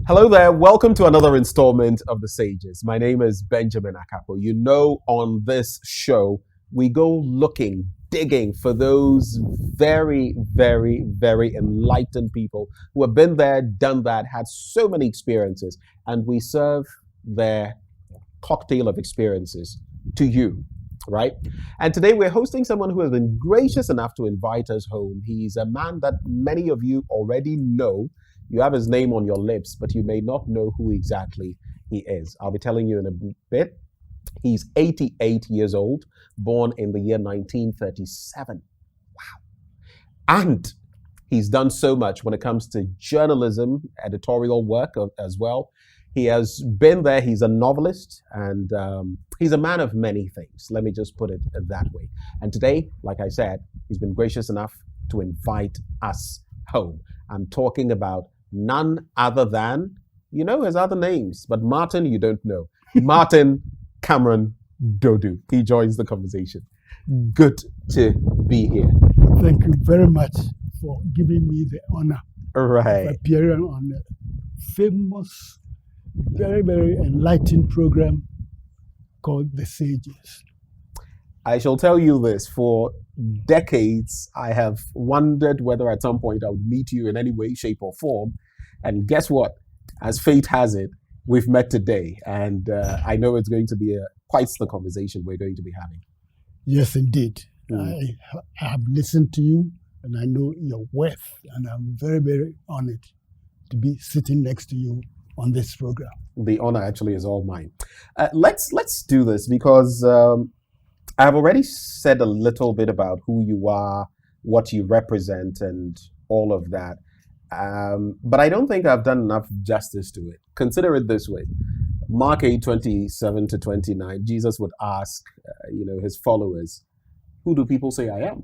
Hello there. Welcome to another installment of The Sages. My name is Benjamin Akapo. You know, on this show, we go looking, digging for those very, very, very enlightened people who have been there, done that, had so many experiences, and we serve their cocktail of experiences to you, right? And today we're hosting someone who has been gracious enough to invite us home. He's a man that many of you already know. You have his name on your lips, but you may not know who exactly he is. I'll be telling you in a bit. He's 88 years old, born in the year 1937. Wow. And he's done so much when it comes to journalism, editorial work as well. He has been there. He's a novelist, and he's a man of many things. Let me just put it that way. And today, like I said, he's been gracious enough to invite us home. I'm talking about none other than, you know his other names, but Martin, you don't know. Martin Cameron Duodu. He joins the conversation. Good to be here. Thank you very much for giving me the honor of appearing on a famous, very, very enlightening program called The Sages. I shall tell you this, for decades, I have wondered whether at some point I would meet you in any way, shape, or form. And guess what? As fate has it, we've met today. And I know it's going to be quite the conversation we're going to be having. Yes, indeed. I have listened to you, and I know your worth. And I'm very, very honored to be sitting next to you on this program. The honor actually is all mine. Let's do this because I've already said a little bit about who you are, what you represent, and all of that. But I don't think I've done enough justice to it. Consider it this way. Mark 8:27 to 29, Jesus would ask, his followers, who do people say I am?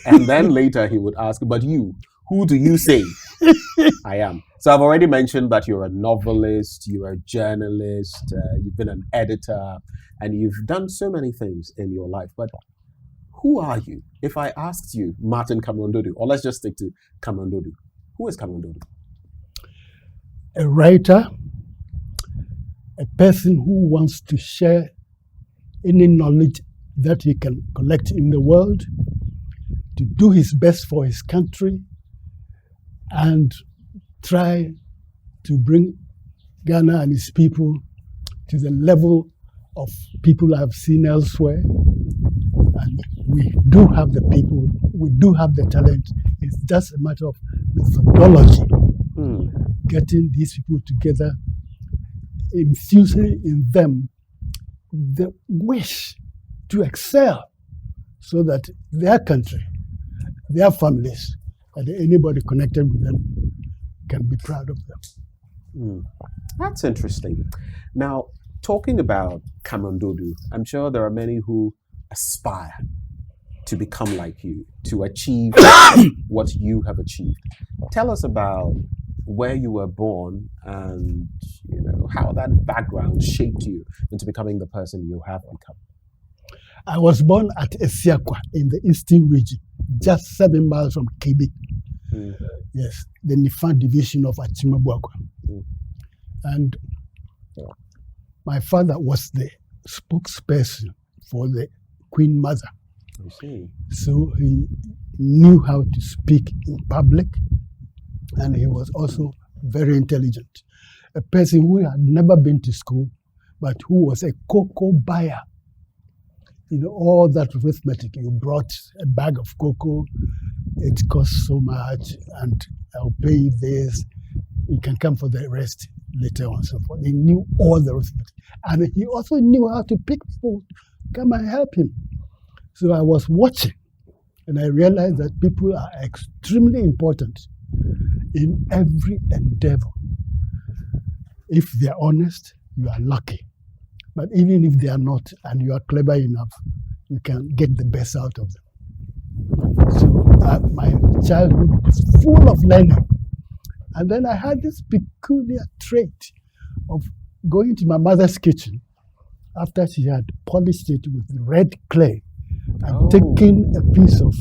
And then later he would ask, but you, who do you say I am? So I've already mentioned that you're a novelist, you're a journalist, you've been an editor, and you've done so many things in your life. But who are you? If I asked you, Martin Cameron Duodu, or let's just stick to Cameron Duodu, who is Cameron Duodu? A writer, a person who wants to share any knowledge that he can collect in the world, to do his best for his country, and try to bring Ghana and its people to the level of people I've seen elsewhere. And we do have the people, we do have the talent. It's just a matter of methodology. Getting these people together, infusing in them the wish to excel so that their country, their families, and anybody connected with them can be proud of them. That's interesting. Now, talking about Cameron Duodu, I'm sure there are many who aspire to become like you, to achieve what you have achieved. Tell us about where you were born and how that background shaped you into becoming the person you have become. I was born at Esiakwa in the Eastern region, just 7 miles from Kebe. Yes, the Nifan division of Achimabuakwa. And my father was the spokesperson for the Queen Mother. I see. So he knew how to speak in public, and he was also very intelligent. A person who had never been to school, but who was a cocoa buyer. All that arithmetic. You brought a bag of cocoa, it costs so much, and I'll pay you this. You can come for the rest later on, so forth. He knew all the arithmetic. And he also knew how to pick people to come and help him. So I was watching, and I realized that people are extremely important in every endeavor. If they're honest, you are lucky. But even if they are not, and you are clever enough, you can get the best out of them. So my childhood was full of learning. And then I had this peculiar trait of going to my mother's kitchen after she had polished it with red clay and taking a piece of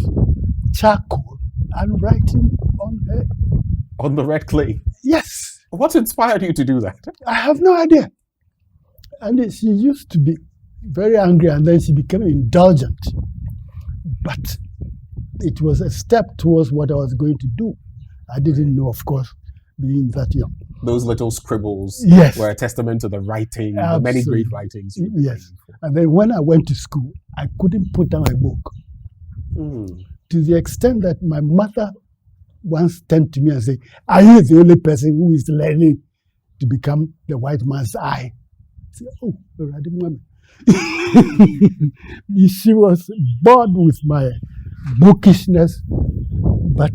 charcoal and writing on her. On the red clay? Yes. What inspired you to do that? I have no idea. And she used to be very angry, and then she became indulgent. But it was a step towards what I was going to do. I didn't know, of course, being that young. Those little scribbles Yes. were a testament to the writing, the Absolutely. many great writings. Yes. And then when I went to school, I couldn't put down a book. To the extent that my mother once turned to me and said, "Are you the only person who is learning to become the white man's eye?" I said, "Oh, already, mommy." She was bored with my bookishness, but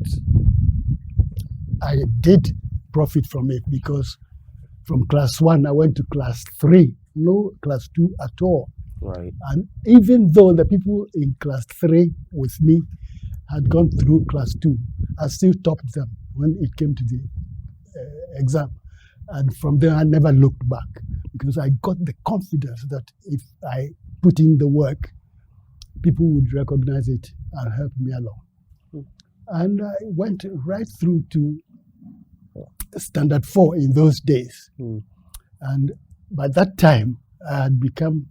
I did profit from it, because from class 1 I went to class 3, no class 2 at all. Right. And even though the people in class 3 with me had gone through class 2, I still topped them when it came to the exam. And from there, I never looked back, because I got the confidence that if I put in the work, people would recognize it and help me along. And I went right through to Standard 4 in those days. And by that time, I had become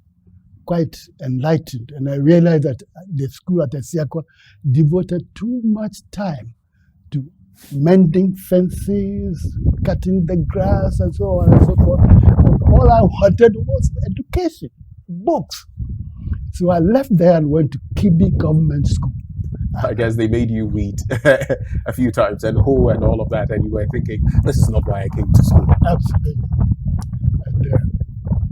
quite enlightened, and I realized that the school at Esiakwa devoted too much time to mending fences, cutting the grass, and so on and so forth. And all I wanted was education, books. So I left there and went to Kibi Government School. I guess they made you weed a few times and hoe and all of that, and you were thinking, this is not why I came to school. Absolutely. And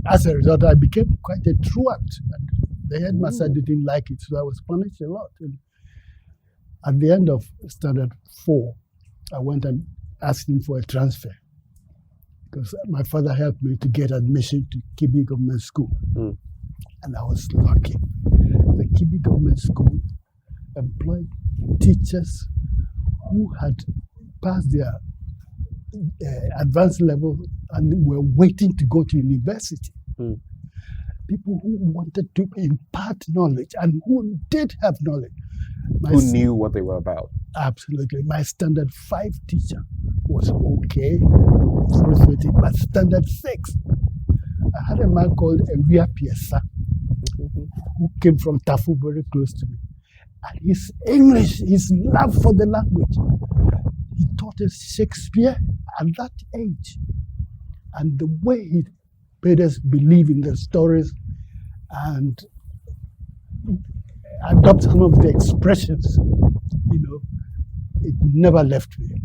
as a result, I became quite a truant. And the headmaster didn't like it, so I was punished a lot. And at the end of Standard 4, I went and asked him for a transfer, because my father helped me to get admission to Kibi Government School. And I was lucky. The Kibi Government School employed teachers who had passed their advanced level and were waiting to go to university. People who wanted to impart knowledge and who did have knowledge. Who knew what they were about. Absolutely. My Standard 5 teacher was okay, but Standard 6, I had a man called Ewia Piesa, who came from Tafu, very close to me. And his English, his love for the language, he taught us Shakespeare at that age. And the way he made us believe in the stories and adopt some of the expressions, it never left me.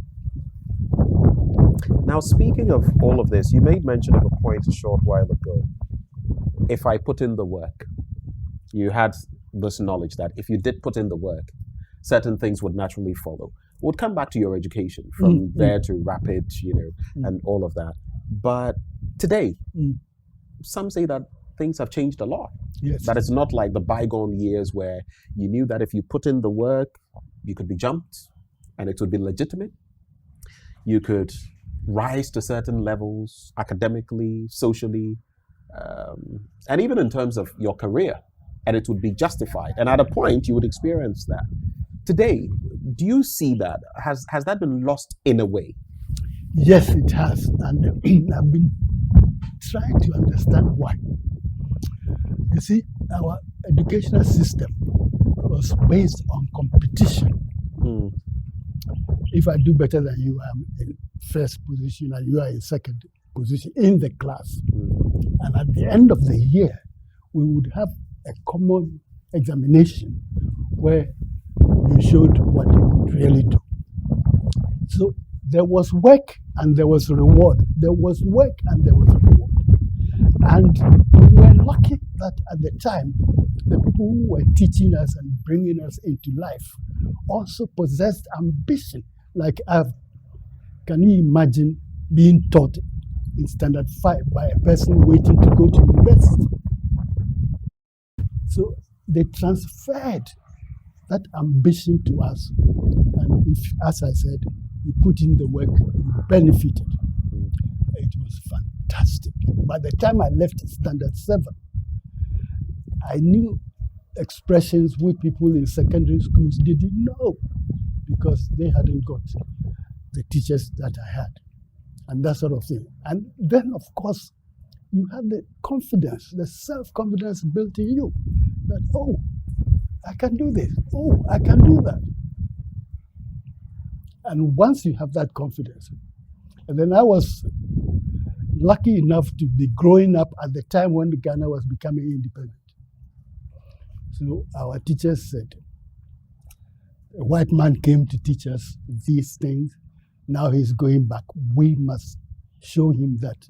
Now, speaking of all of this, you made mention of a point a short while ago. If I put in the work, you had this knowledge that if you did put in the work, certain things would naturally follow. We'll come back to your education from there to rapid, and all of that. But today, some say that things have changed a lot. Yes. That it's not like the bygone years where you knew that if you put in the work, you could be jumped and it would be legitimate. You could rise to certain levels academically, socially, and even in terms of your career, and it would be justified. And at a point, you would experience that. Today, do you see that? Has that been lost in a way? Yes, it has. And I've been trying to understand why. You see, our educational system was based on competition. If I do better than you, I'm in first position and you are in second position in the class. And at the end of the year, we would have a common examination where you showed what you could really do. So there was work and there was reward. There was work and there was reward. And we were lucky that at the time, the people who were teaching us and bringing us into life also possessed ambition. Like, can you imagine being taught in Standard 5 by a person waiting to go to university? So they transferred that ambition to us. And if, as I said, you put in the work, you benefited. It was fantastic. By the time I left Standard 7, I knew expressions which people in secondary schools didn't know, because they hadn't got the teachers that I had. and that sort of thing. And then, of course, you have the confidence, the self-confidence built in you that, oh, I can do this. Oh, I can do that. And once you have that confidence, and then I was lucky enough to be growing up at the time when Ghana was becoming independent. So our teachers said, a white man came to teach us these things. Now he's going back. We must show him that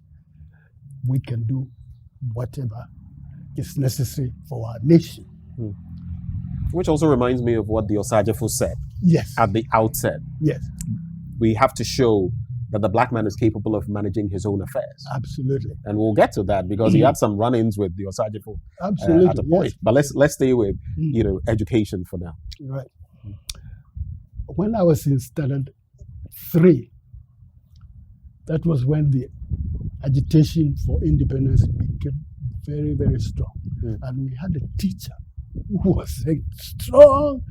we can do whatever is necessary for our nation. Which also reminds me of what the Osajefo said at the outset. Yes. We have to show that the black man is capable of managing his own affairs. Absolutely. And we'll get to that because he had some run-ins with the Osajefo at a point. Yes. But let's stay with education for now. Right. When I was in Standard 3, that was when the agitation for independence became very, very strong. And we had a teacher who was a strong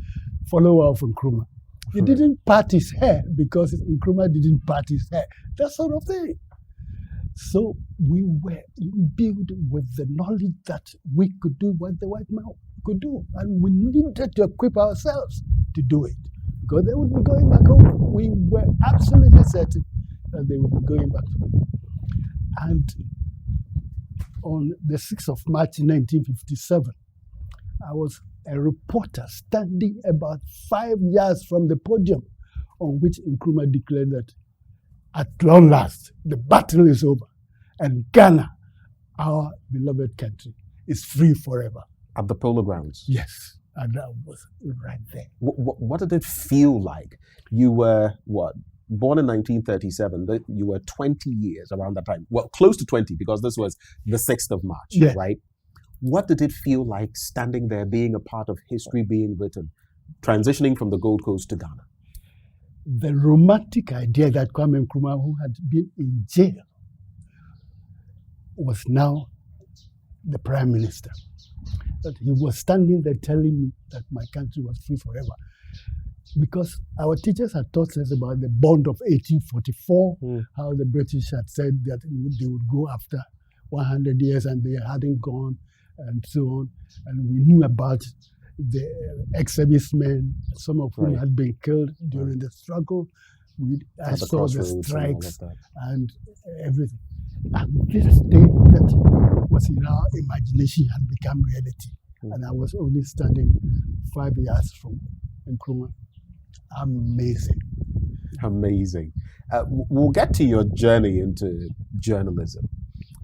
follower of Nkrumah. He didn't part his hair because Nkrumah didn't part his hair. That sort of thing. So we were imbued with the knowledge that we could do what the white man could do. And we needed to equip ourselves to do it. Because they would be going back home. We were absolutely certain that they would be going back home. And on the 6th of March 1957, I was a reporter standing about 5 yards from the podium on which Nkrumah declared that at long last, the battle is over and Ghana, our beloved country, is free forever. At the Polo Grounds? Yes, and that was right there. What did it feel like? You were, born in 1937, you were 20 years around that time. Well, close to 20 because this was the 6th of March, right? What did it feel like standing there, being a part of history being written, transitioning from the Gold Coast to Ghana? The romantic idea that Kwame Nkrumah, who had been in jail, was now the Prime Minister. That he was standing there telling me that my country was free forever. Because our teachers had taught us about the bond of 1844, how the British had said that they would go after 100 years and they hadn't gone, and so on. And we knew about the ex-servicemen, some of whom had been killed during the struggle. I saw the strikes and everything. And this day that was in our imagination had become reality. And I was only standing 5 yards from Nkrumah. Amazing. Amazing. We'll get to your journey into journalism.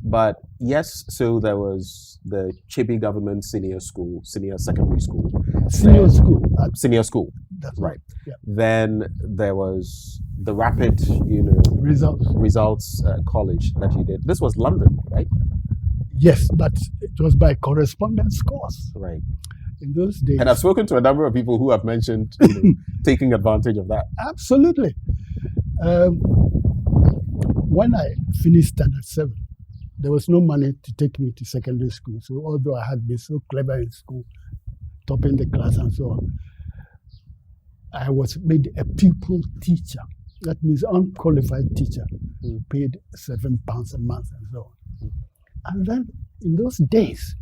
But yes, so there was the Chibi Government Senior Secondary School. Senior school. That's right. Yeah. Then there was the Rapid, Results College that you did. This was London, right? Yes, but it was by correspondence course. Right. In those days. And I've spoken to a number of people who have mentioned taking advantage of that. Absolutely. When I finished Standard 7, there was no money to take me to secondary school. So although I had been so clever in school, topping the class and so on, I was made a pupil teacher. That means unqualified teacher, paid £7 a month and so on. And then in those days,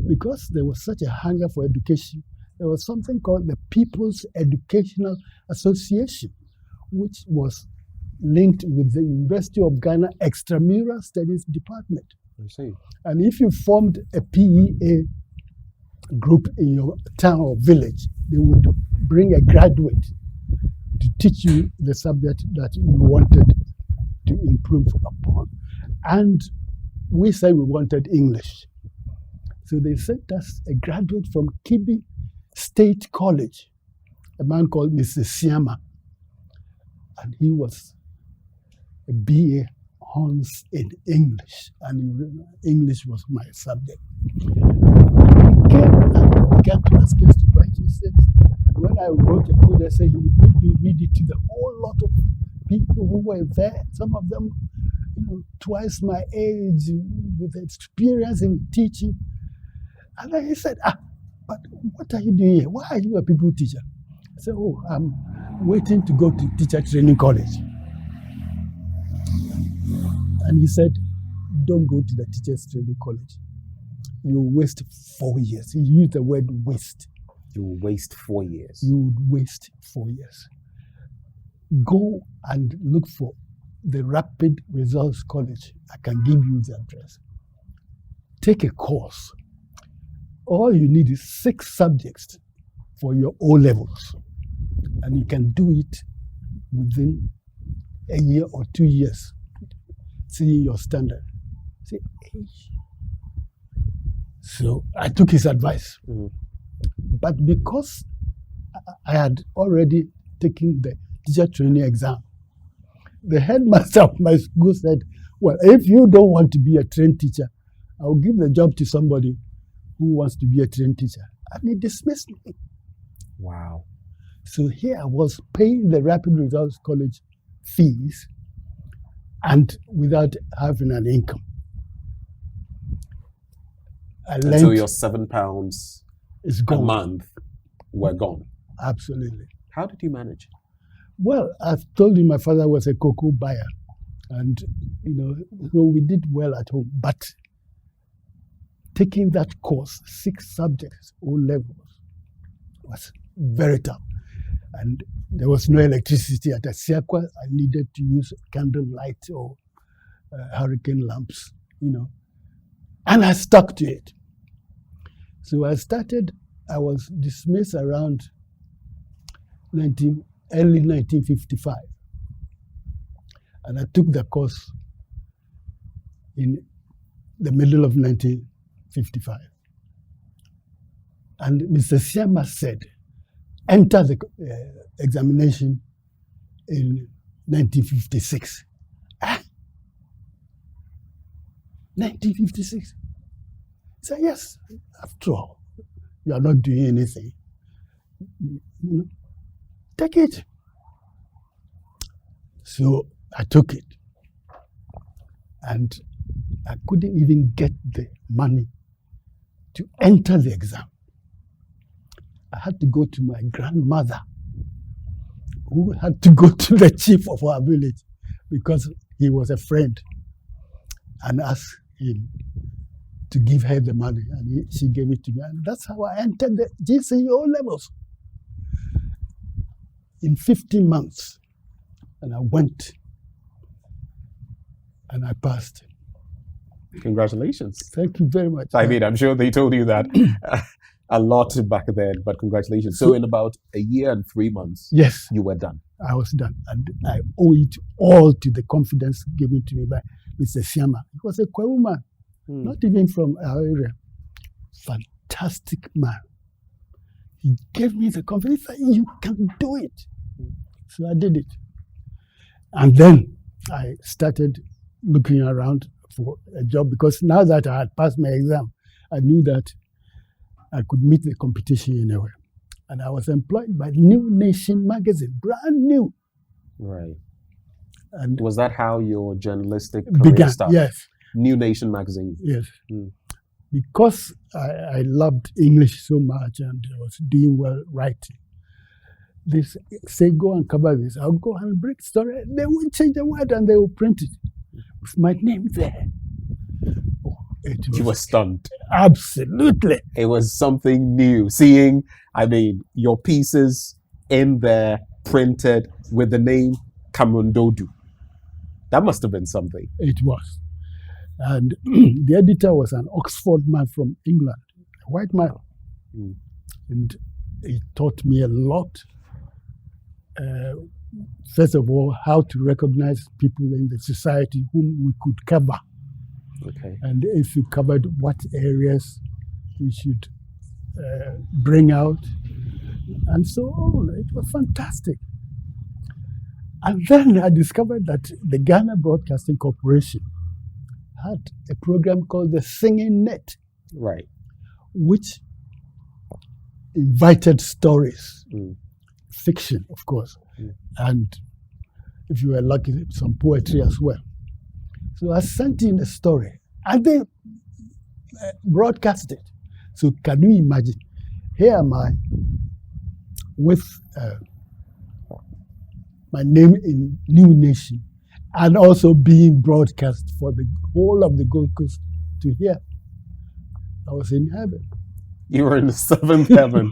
because there was such a hunger for education, there was something called the People's Educational Association, which was linked with the University of Ghana Extramural Studies Department. I see. And if you formed a PEA group in your town or village, they would bring a graduate to teach you the subject that you wanted to improve upon. And we said we wanted English. So they sent us a graduate from Kibi State College, a man called Mr. Siama. And he was a BA Hons in English, and English was my subject. And he came and began to ask us to write essays. When I wrote a good essay, he would make me read it to the whole lot of people who were there. Some of them, twice my age, with experience in teaching. And then he said, but what are you doing here? Why are you a people teacher? I said, I'm waiting to go to teacher training college. And he said, don't go to the teachers training college. You waste 4 years. He used the word waste. You will waste 4 years. You would waste 4 years. Go and look for the Rapid Results College. I can give you the address. Take a course. All you need is 6 subjects for your O levels. And you can do it within a year or 2 years, seeing your standard. Say, hey. So I took his advice. Mm-hmm. But because I had already taken the teacher training exam, the headmaster of my school said, well, if you don't want to be a trained teacher, I'll give the job to somebody who wants to be a trained teacher. And he dismissed me. Wow. So here I was paying the Rapid Results College fees and without having an income. And so your £7 is gone. a month were gone. Absolutely. How did you manage? Well, I've told you my father was a cocoa buyer. And, so we did well at home. But taking that course, 6 subjects, O levels, was very tough. And there was no electricity at Asiakwa. I needed to use candlelight or hurricane lamps, And I stuck to it. So I was dismissed around early 1955. And I took the course in the middle of 1955. And Mr. Siama said, enter the examination in 1956. 1956? I said, yes, after all, you are not doing anything. Take it. So I took it. And I couldn't even get the money to enter the exam. I had to go to my grandmother, who had to go to the chief of our village because he was a friend, and ask him to give her the money, and she gave it to me. And that's how I entered the GCE levels in 15 months. And I went and I passed. Congratulations. Thank you very much. I mean, I'm sure they told you that a lot back then, but congratulations. So in about a year and 3 months, yes, you were done. I was done. And I owe it all to the confidence given to me by Mr. Siama. He was a Kwewu man, not even from our area. Fantastic man. He gave me the confidence that you can do it. So I did it. And then I started looking around for a job because now that I had passed my exam, I knew that I could meet the competition anywhere. And I was employed by New Nation magazine, brand new. Right. And was that how your journalistic career began? started? Yes. New Nation magazine. Yes. Because I loved English so much and I was doing well writing. They say, go and cover this. I'll go and break story. They will change the word and they will print it with my name there. Oh, you were stunned. Absolutely. It was something new. Seeing, your pieces in there printed with the name Cameron Duodu. That must have been something. It was. And the editor was an Oxford man from England, a white man. And he taught me a lot. First of all, how to recognize people in the society whom we could cover. Okay. And if you covered what areas you should bring out, and so on. It was fantastic. And then I discovered that the Ghana Broadcasting Corporation had a program called the Singing Net. Right. Which invited stories, fiction, of course, and if you were lucky, some poetry as well. So I sent in a story, and they broadcast it. So can you imagine? Here am I with my name in New Nation, and also being broadcast for the whole of the Gold Coast to hear. I was in heaven. You were in the seventh heaven,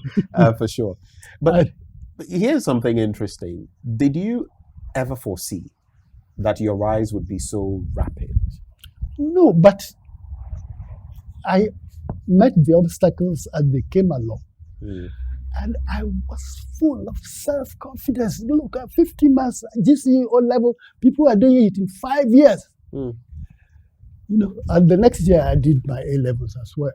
for sure. But here's something interesting. Did you ever foresee that your rise would be so rapid? No, but I met the obstacles as they came along. And I was full of self-confidence. Look, at 50 months, GCE level, people are doing it in 5 years. You know, and the next year I did my A-levels as well.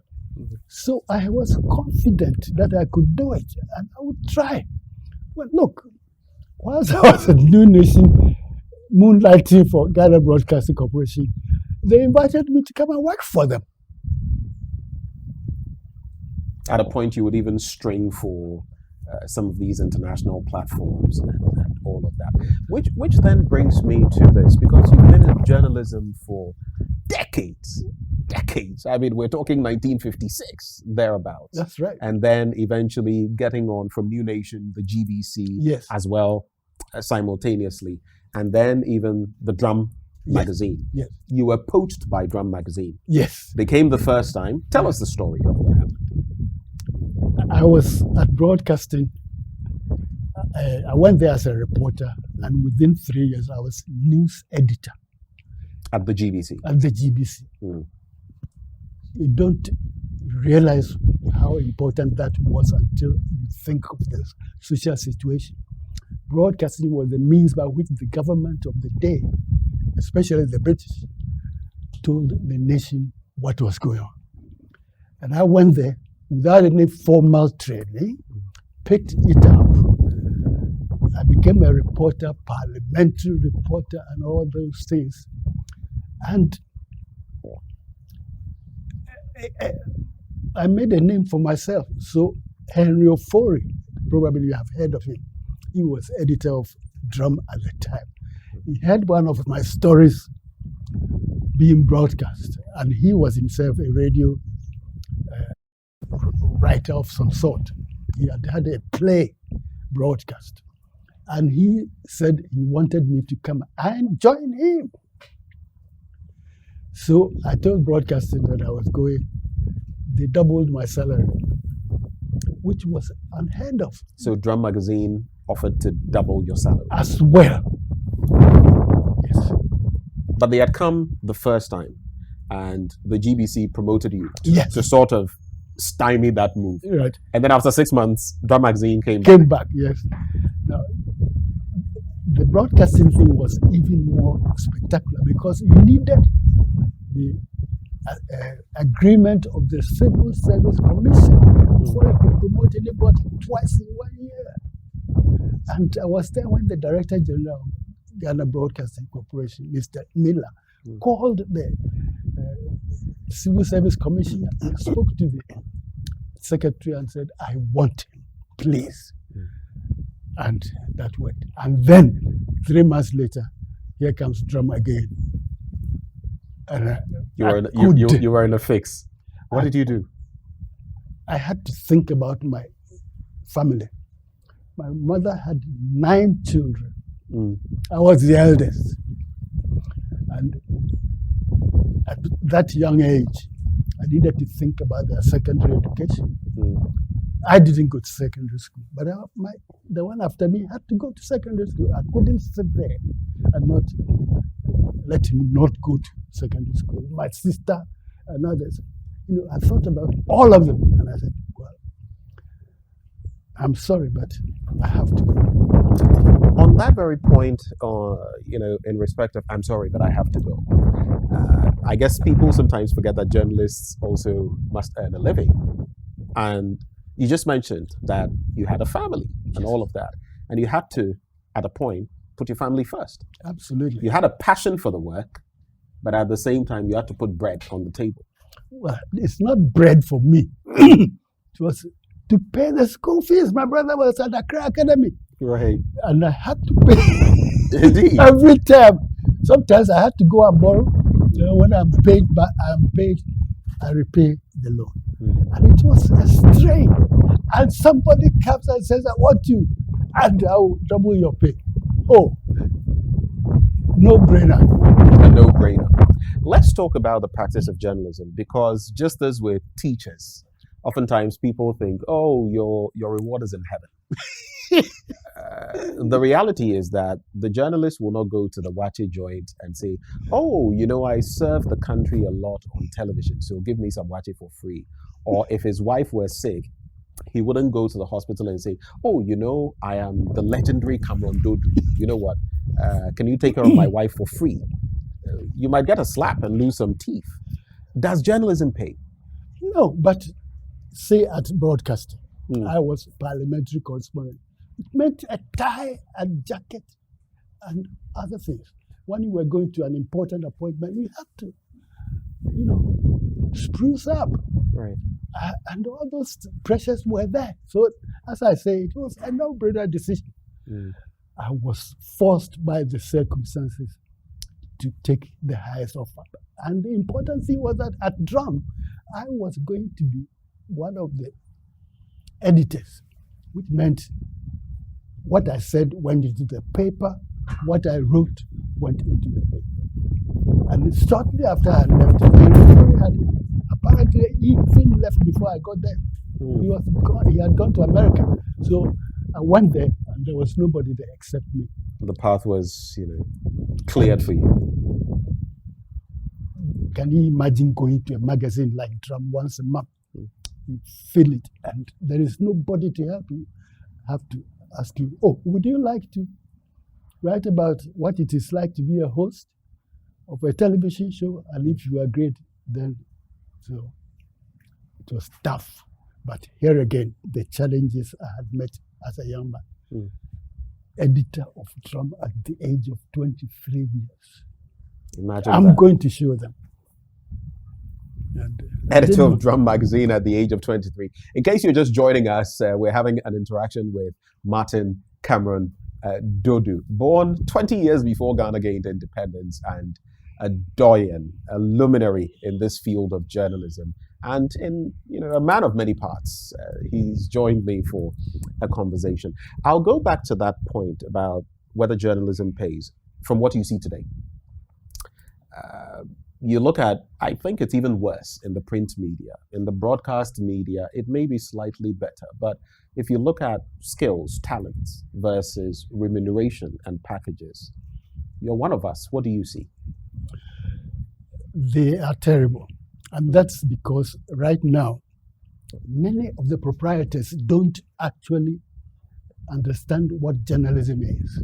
So I was confident that I could do it, and I would try. Well, look, whilst I was at New Nation, moonlighting for Ghana Broadcasting Corporation, they invited me to come and work for them. At a point, you would even string for some of these international platforms and all of that. Which then brings me to this, because you've been in journalism for decades. I mean, we're talking 1956, thereabouts. That's right. And then eventually getting on from New Nation, the GBC as well, simultaneously. And then even the Drum magazine. Yes. You were poached by Drum magazine. Yes. They came the first time. Tell us the story of what happened. I was at broadcasting. I went there as a reporter, and within 3 years, I was news editor. At the GBC? At the GBC. You don't realize how important that was until you think of the social situation. Broadcasting was the means by which the government of the day, especially the British, told the nation what was going on. And I went there without any formal training, picked it up. I became a reporter, parliamentary reporter, and all those things. And I made a name for myself. So Henry Ofori, probably you have heard of him. He was editor of Drum at the time. He had one of my stories being broadcast, and he was himself a radio writer of some sort. He had a play broadcast, and he said he wanted me to come and join him. So I told broadcasting that I was going. They doubled my salary, which was unheard of. So Drum magazine offered to double your salary? As well. Yes. But they had come the first time, and the GBC promoted you to sort of stymie that move. Right. And then after 6 months, Drum magazine came back. Yes. Now, the broadcasting thing was even more spectacular because you needed the agreement of the Civil Service Commission before you could promote anybody twice in 1 year. And I was there when the Director General of Ghana Broadcasting Corporation, Mr. Miller, called the Civil Service Commission and spoke to the secretary and said, I want him, please. And that worked. And then 3 months later, here comes Drum again. And you were in a fix. What did you do? I had to think about my family. My mother had 9 children. I was the eldest. And at that young age, I needed to think about their secondary education. I didn't go to secondary school, but the one after me had to go to secondary school. I couldn't sit there and not let him not go to secondary school. My sister and others, I thought about all of them, and I said, well, I'm sorry, but I have to go. On that very point, in respect of I'm sorry, but I have to go, I guess people sometimes forget that journalists also must earn a living. And you just mentioned that you had a family and all of that. And you had to, at a point, put your family first. Absolutely. You had a passion for the work, but at the same time, you had to put bread on the table. Well, it's not bread for me. It was to pay the school fees. My brother was at Accra Academy. Right. And I had to pay Indeed. every term. Sometimes I had to go and borrow. When I'm paid, I repay the loan. And it was a strain. And somebody comes and says, I want you, and I will double your pay. Oh, no-brainer. A no-brainer. Let's talk about the practice of journalism, because just as with teachers, oftentimes people think, oh, your reward is in heaven. The reality is that the journalist will not go to the wachi joint and say, oh, I serve the country a lot on television, so give me some wachi for free. Or if his wife were sick, he wouldn't go to the hospital and say, oh, I am the legendary Cameron Duodu. You know what? Can you take care of my wife for free? You might get a slap and lose some teeth. Does journalism pay? No, but say at broadcasting, I was parliamentary correspondent. It meant a tie and jacket and other things. When you were going to an important appointment, you had to, spruce up. Right. And all those pressures were there. So, as I say, it was a no-brainer decision. I was forced by the circumstances to take the highest offer. And the important thing was that at Drum, I was going to be one of the editors, which meant what I said went into the paper, what I wrote went into the paper. And shortly after I left, apparently he even left before I got there. He had gone to America. So I went there and there was nobody there except me. The path was, cleared for you. Can you imagine going to a magazine like Drum once a month? You feel it and there is nobody to help you. Have to ask you, oh, would you like to write about what it is like to be a host of a television show? And if you agreed, then so it was tough. But here again, the challenges I had met as a young man. Editor of Drum at the age of 23 years. Imagine I'm that. going to show them. And, Editor of Drum magazine at the age of 23. In case you're just joining us, we're having an interaction with Martin Cameron Duodu, born 20 years before Ghana gained independence and a doyen, a luminary in this field of journalism, and a man of many parts. He's joined me for a conversation. I'll go back to that point about whether journalism pays from what you see today. You look at, I think it's even worse in the print media. In the broadcast media, it may be slightly better. But if you look at skills, talents versus remuneration and packages, you're one of us. What do you see? They are terrible. And that's because right now, many of the proprietors don't actually understand what journalism is.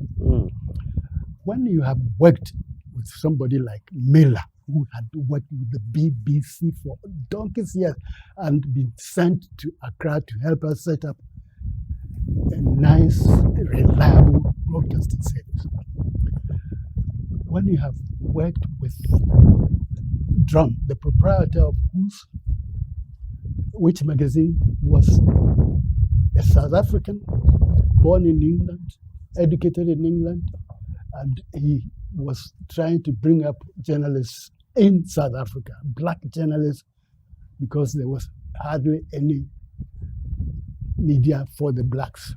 When you have worked with somebody like Miller, who had worked with the BBC for donkey's years and been sent to Accra to help us set up a nice, reliable broadcasting service. When you have worked with Drum, the proprietor of which magazine was a South African, born in England, educated in England, and he was trying to bring up journalists in South Africa, black journalists, because there was hardly any media for the blacks.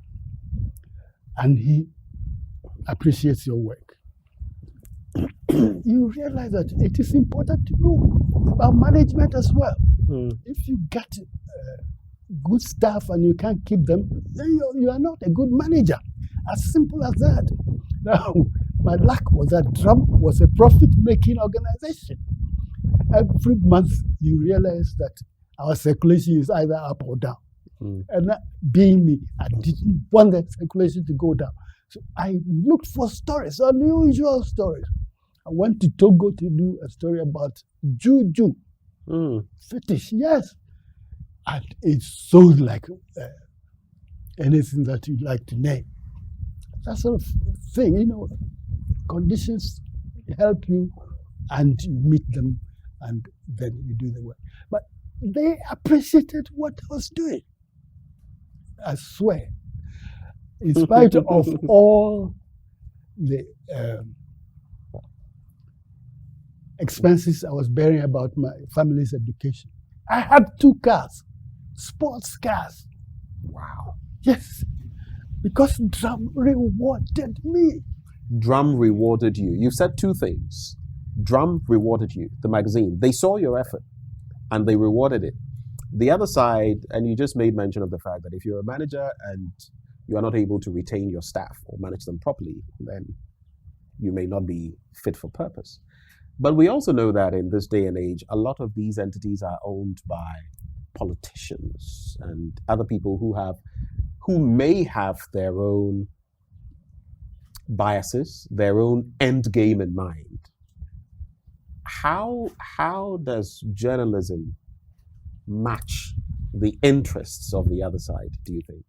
And he appreciates your work. You realize that it is important to know about management as well. If you get good staff and you can't keep them, then you are not a good manager. As simple as that. Now, my luck was that Drum was a profit-making organization. Every month, you realize that our circulation is either up or down. And that being me, I didn't want that circulation to go down. So I looked for stories, unusual stories. I went to Togo to do a story about juju. Fetish, yes. And it sold like anything that you'd like to name. That sort of thing, conditions help you and you meet them and then you do the work. But they appreciated what I was doing. I swear. In spite of all the expenses I was bearing about my family's education, I had 2 cars, sports cars. Wow. Yes, because Drum rewarded me. Drum rewarded you. You said two things. Drum rewarded you, the magazine. They saw your effort and they rewarded it. The other side, and you just made mention of the fact that if you're a manager and you are not able to retain your staff or manage them properly, then you may not be fit for purpose. But we also know that in this day and age, a lot of these entities are owned by politicians and other people who may have their own biases, their own end game in mind. How does journalism match the interests of the other side, do you think?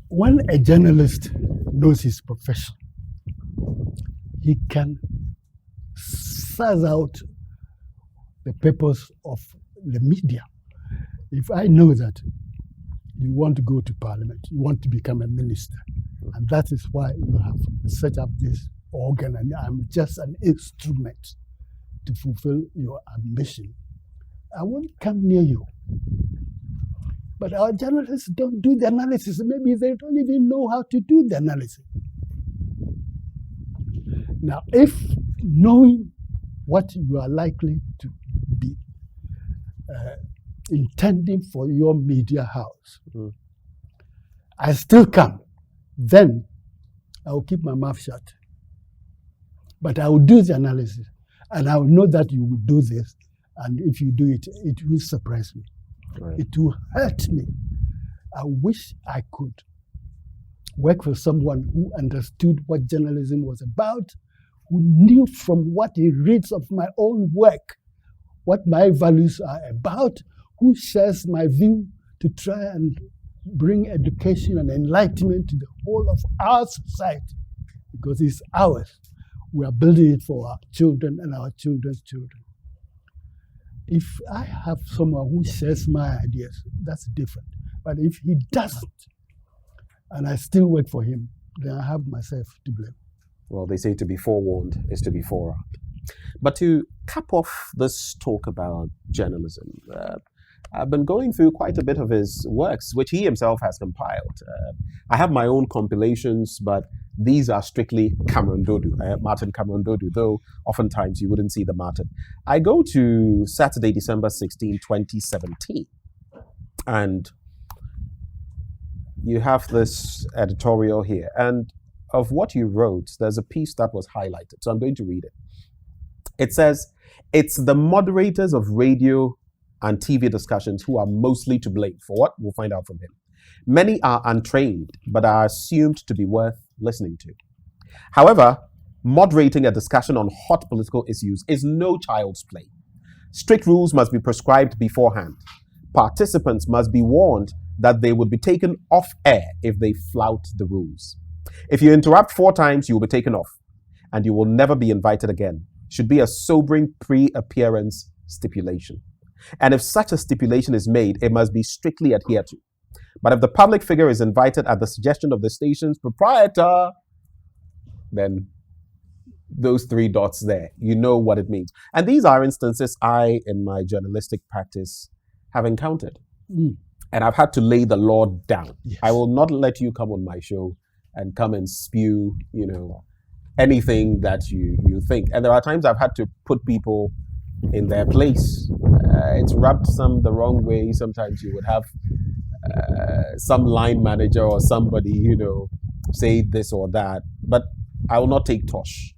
When a journalist knows his profession, he can suss out the purpose of the media. If I know that you want to go to parliament, you want to become a minister, and that is why you have set up this organ, and I'm just an instrument to fulfill your ambition, I won't come near you. But our journalists don't do the analysis. Maybe they don't even know how to do the analysis. Now, if knowing what you are likely to be intending for your media house, I still come, then I will keep my mouth shut. But I will do the analysis, and I will know that you will do this, and if you do it, it will surprise me. Right. It will hurt me. I wish I could work for someone who understood what journalism was about, who knew from what he reads of my own work what my values are about, who shares my view to try and bring education and enlightenment to the whole of our society, because it's ours. We are building it for our children and our children's children. If I have someone who shares my ideas, that's different. But if he doesn't, and I still work for him, then I have myself to blame. Well, they say to be forewarned is to be forearmed. But to cap off this talk about journalism, I've been going through quite a bit of his works, which he himself has compiled. I have my own compilations, but these are strictly Cameron Duodu, Martin Cameron Duodu, though oftentimes you wouldn't see the Martin. I go to Saturday, December 16, 2017, and you have this editorial here. And of what you wrote, there's a piece that was highlighted, so I'm going to read it. It says, "It's the moderators of radio and TV discussions who are mostly to blame." For what? We'll find out from him. "Many are untrained, but are assumed to be worth listening to. However, moderating a discussion on hot political issues is no child's play. Strict rules must be prescribed beforehand. Participants must be warned that they would be taken off air if they flout the rules. If you interrupt 4 times, you will be taken off, and you will never be invited again. Should be a sobering pre-appearance stipulation. And if such a stipulation is made, it must be strictly adhered to. But if the public figure is invited at the suggestion of the station's proprietor, then those 3 dots there, you know what it means." And these are instances I, in my journalistic practice, have encountered. And I've had to lay the law down. Yes. I will not let you come on my show and come and spew, anything that you think. And there are times I've had to put people in their place. It's rubbed some the wrong way. Sometimes you would have some line manager or somebody, say this or that. But I will not take tosh.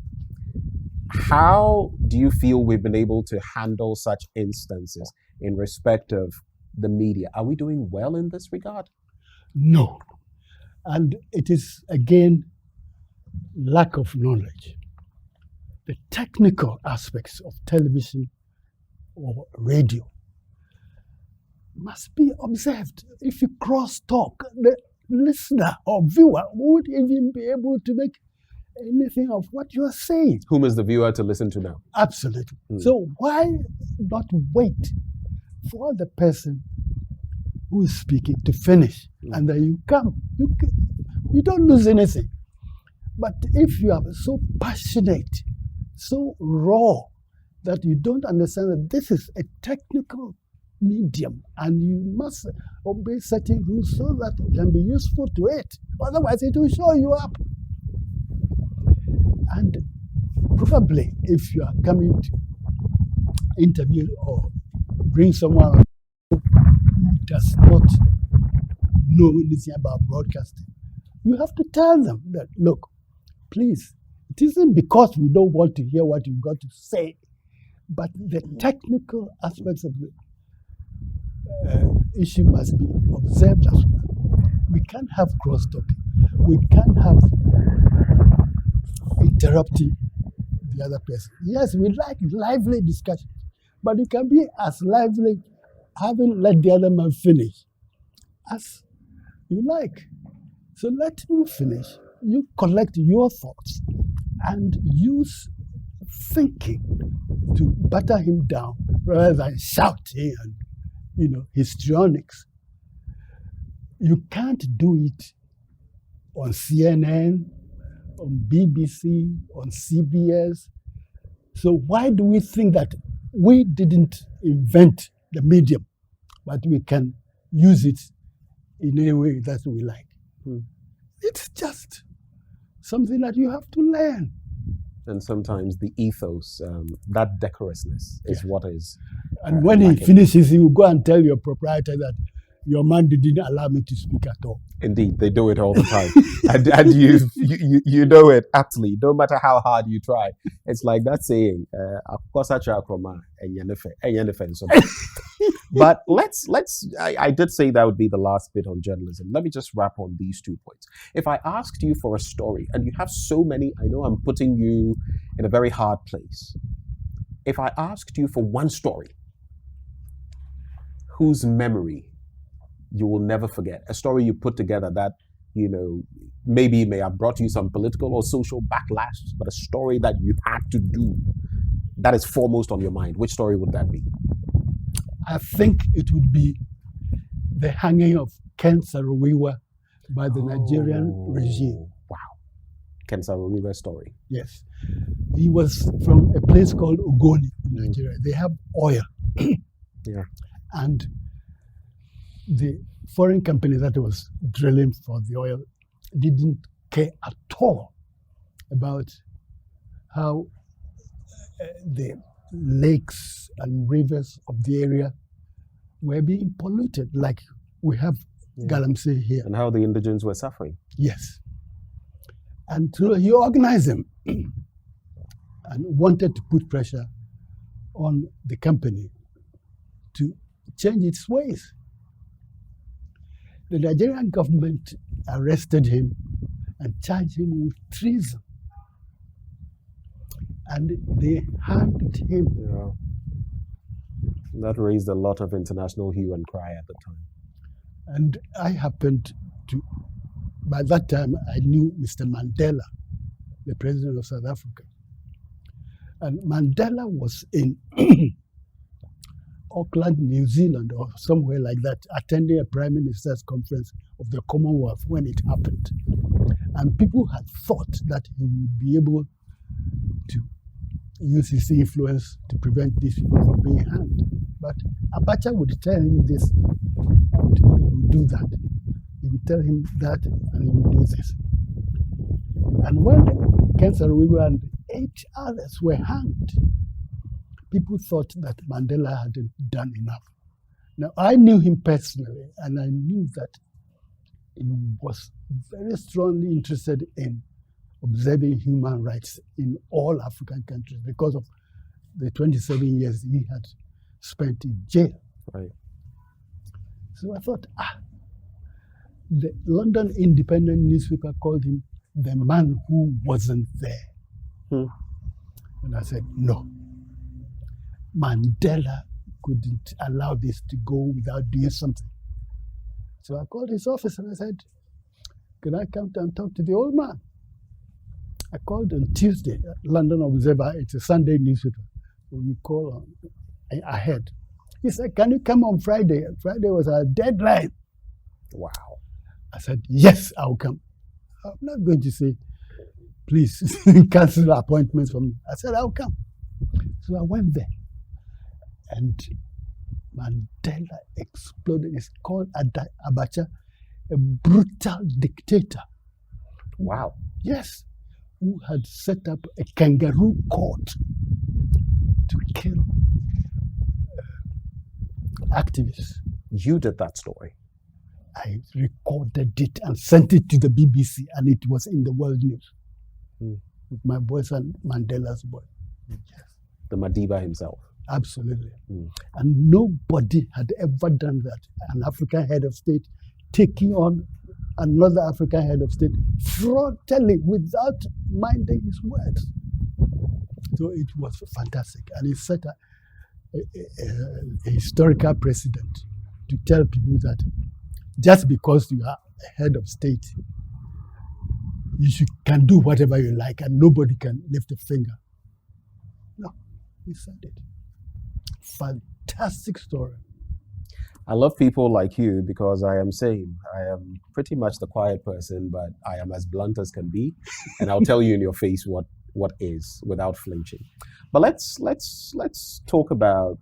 How do you feel we've been able to handle such instances in respect of the media? Are we doing well in this regard? No. And it is, again, lack of knowledge. The technical aspects of television or radio must be observed. If you cross-talk, the listener or viewer won't even be able to make anything of what you are saying. Whom is the viewer to listen to now? Absolutely. So why not wait for the person who is speaking to finish, and then you come? You don't lose anything. But if you are so passionate, so raw, that you don't understand that this is a technical medium and you must obey certain rules so that it can be useful to it. Otherwise, it will show you up. And probably if you are coming to interview or bring someone who does not know anything about broadcasting, you have to tell them that, look, please, it isn't because we don't want to hear what you've got to say, but the technical aspects of the issue must be observed as well. We can't have cross-talking. We can't have interrupting the other person. Yes, we like lively discussions, but it can be as lively having let the other man finish as you like. So let him finish. You collect your thoughts and use thinking to batter him down rather than shouting and, histrionics. You can't do it on CNN, on BBC, on CBS. So why do we think that we didn't invent the medium, but we can use it in any way that we like? It's just something that you have to learn. And sometimes the ethos, that decorousness is what is. And when he finishes, he will go and tell your proprietor that your man didn't allow me to speak at all. Indeed, they do it all the time. and you know it aptly, no matter how hard you try. It's like that saying, but I did say that would be the last bit on journalism. Let me just wrap on these 2 points. If I asked you for a story, and you have so many, I know I'm putting you in a very hard place. If I asked you for one story whose memory you will never forget, a story you put together that, maybe may have brought you some political or social backlash, but a story that you had to do that is foremost on your mind, which story would that be? I think it would be the hanging of Ken Saro-Wiwa by the Nigerian regime. Wow. Ken Saro-Wiwa's story. Yes. He was from a place called Ogoni in Nigeria. They have oil. Yeah. And the foreign company that was drilling for the oil didn't care at all about how the lakes and rivers of the area were being polluted, like we have Galamsey here. And how the indigents were suffering. Yes. And so he organized them and wanted to put pressure on the company to change its ways. The Nigerian government arrested him and charged him with treason. And they hanged him. Yeah. That raised a lot of international hue and cry at the time. And I happened to, by that time, I knew Mr. Mandela, the president of South Africa. And Mandela was in Auckland, New Zealand, or somewhere like that, attending a prime minister's conference of the Commonwealth when it happened. And people had thought that he would be able to use his influence to prevent these people from being hanged. But Abacha would tell him this, and he would do that. He would tell him that, and he would do this. And when Ken Saro-Wiwa and 8 others were hanged, people thought that Mandela hadn't done enough. Now, I knew him personally, and I knew that he was very strongly interested in observing human rights in all African countries because of the 27 years he had spent in jail. Right. So I thought, the London Independent newspaper called him the man who wasn't there. And I said, no. Mandela couldn't allow this to go without doing something. So I called his office and I said, can I come and talk to the old man? I called on Tuesday, London Observer, it's a Sunday newspaper. So we call ahead. He said, can you come on Friday? Friday was our deadline. Wow. I said, yes, I'll come. I'm not going to say, please cancel appointments for me. I said, I'll come. So I went there. And Mandela exploded. It's called Abacha, a brutal dictator. Wow. Yes. who had set up a kangaroo court to kill activists. You did that story. I recorded it and sent it to the BBC, and it was in the world news. With my voice and Mandela's voice. Yes. The Madiba himself. Absolutely. And nobody had ever done that. An African head of state taking on another African head of state frontally without minding his words. So it was fantastic. And it set a historical precedent to tell people that just because you are a head of state, you can do whatever you like and nobody can lift a finger. No, he said it. Fantastic story. I love people like you because I am same. I am pretty much the quiet person, but I am as blunt as can be, and I'll tell you in your face what is without flinching. But let's talk about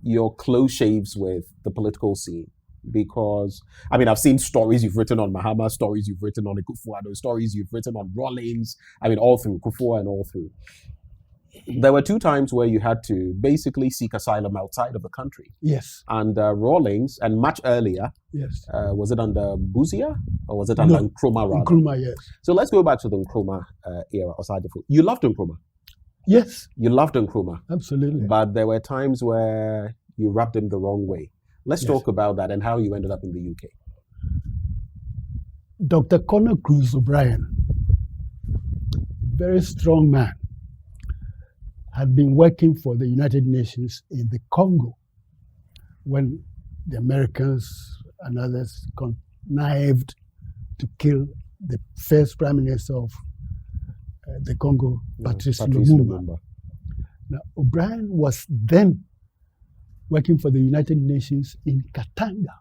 your close shaves with the political scene, because I mean I've seen stories you've written on Mahama, stories you've written on Akufo-Addo, stories you've written on Rawlings. I mean all through Kufuor and all through. There were 2 times where you had to basically seek asylum outside of the country. Yes. And Rawlings, and much earlier, yes. Was it under Buzia or was it under Nkrumah rather? Nkrumah, yes. So let's go back to the Nkrumah era. You loved Nkrumah. Yes. You loved Nkrumah. Absolutely. But there were times where you rubbed him the wrong way. Let's talk about that and how you ended up in the UK. Dr. Conor Cruz O'Brien, very strong man, had been working for the United Nations in the Congo when the Americans and others connived to kill the first prime minister of the Congo, Patrice Lumumba. Now, O'Brien was then working for the United Nations in Katanga,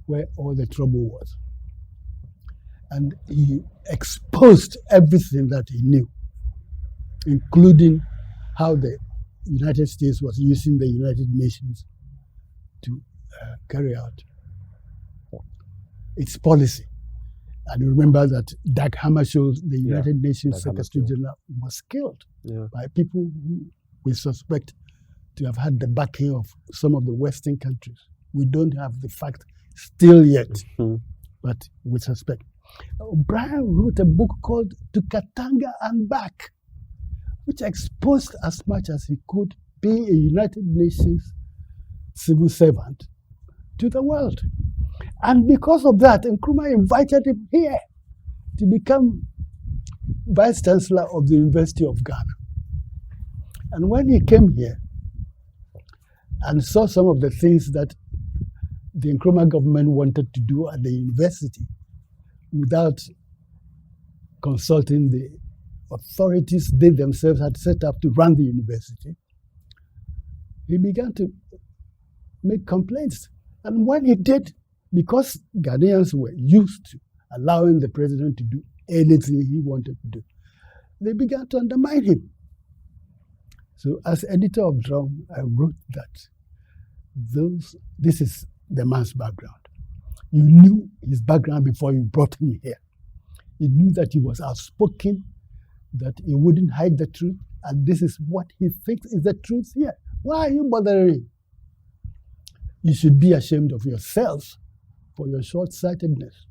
where all the trouble was. And he exposed everything that he knew, including how the United States was using the United Nations to carry out its policy. And you remember that Dag Hammarskjöld, the United Nations Secretary General, was killed by people who we suspect to have had the backing of some of the Western countries. We don't have the fact still yet, but we suspect. O'Brien wrote a book called To Katanga and Back, which exposed as much as he could, being a United Nations civil servant, to the world. And because of that, Nkrumah invited him here to become Vice Chancellor of the University of Ghana. And when he came here and saw some of the things that the Nkrumah government wanted to do at the university without consulting the authorities they themselves had set up to run the university, he began to make complaints. And when he did, because Ghanaians were used to allowing the president to do anything he wanted to do, they began to undermine him. So as editor of Drum, I wrote that this is the man's background. You knew his background before you brought him here. You knew that he was outspoken, that he wouldn't hide the truth, and this is what he thinks is the truth here. Why are you bothering? You should be ashamed of yourself for your short-sightedness.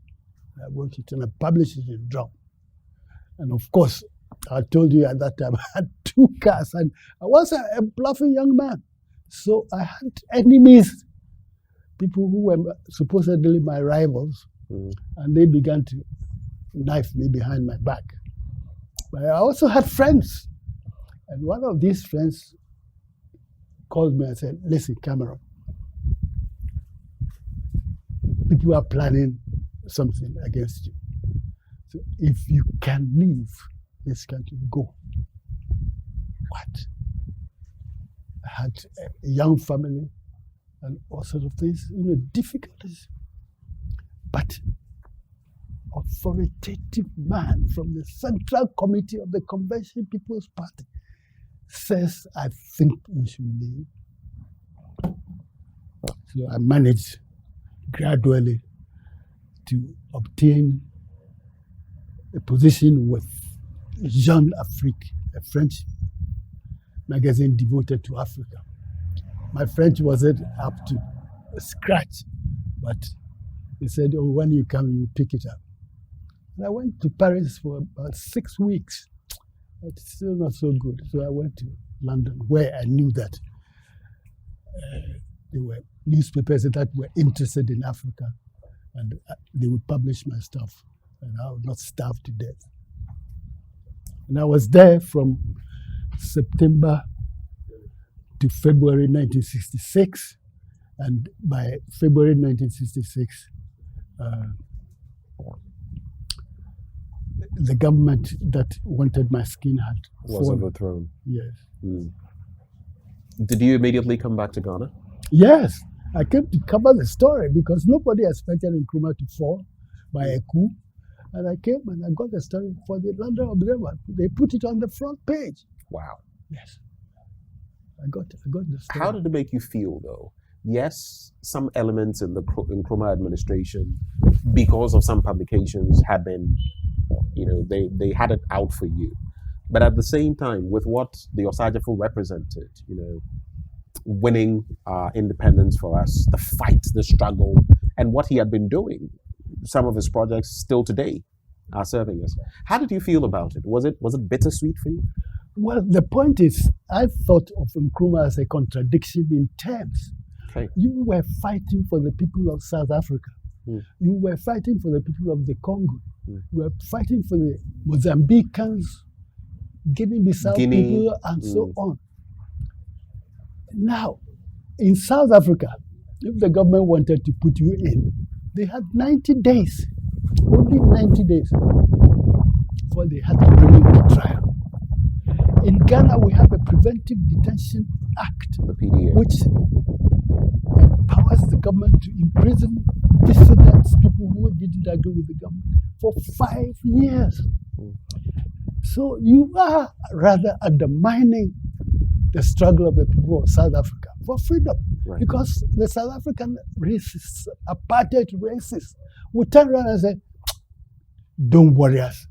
I wrote it and I published it in Drum. And of course, I told you at that time I had 2 cars and I was a bluffing young man. So I had enemies, people who were supposedly my rivals, and they began to knife me behind my back. But I also had friends. And one of these friends called me and said, listen, Cameron, people are planning something against you. So if you can leave this country, go. What? I had a young family and all sorts of things, difficulties. But authoritative man from the Central Committee of the Convention People's Party says, I think you should leave. So I managed gradually to obtain a position with Jeune Afrique, a French magazine devoted to Africa. My French wasn't up to scratch, but he said, oh, when you come, you pick it up. And I went to Paris for about 6 weeks, but it's still not so good. So I went to London, where I knew that there were newspapers that were interested in Africa, and they would publish my stuff, and I would not starve to death. And I was there from September to February 1966, and by February 1966, the government that wanted my skin had was fallen. overthrown. Yes. Mm. Did you immediately come back to Ghana? Yes, I came to cover the story because nobody expected Nkrumah to fall by a coup. And I came and I got the story for the London Observer. They put it on the front page. Wow. Yes. I got the story. How did it make you feel, though? Yes, some elements in the Nkrumah administration, because of some publications, had been, they had it out for you. But at the same time, with what the Osajifo represented, winning independence for us, the fight, the struggle, and what he had been doing, some of his projects still today are serving us. How did you feel about it? Was it bittersweet for you? Well, the point is, I thought of Nkrumah as a contradiction in terms. Okay. You were fighting for the people of South Africa. Mm. You were fighting for the people of the Congo. Mm. You were fighting for the Mozambicans, Guinea-Bissau people, and so on. Now, in South Africa, if the government wanted to put you in, they had 90 days, only 90 days, before they had to bring you to trial. In Ghana, we have a Preventive Detention Act, the PDA, which empowers the government to imprison dissidents, people who didn't agree with the government, for 5 years. Mm. So you are rather undermining the struggle of the people of South Africa for freedom. Right. Because the South African racists, apartheid racists, would turn around and say, don't worry us.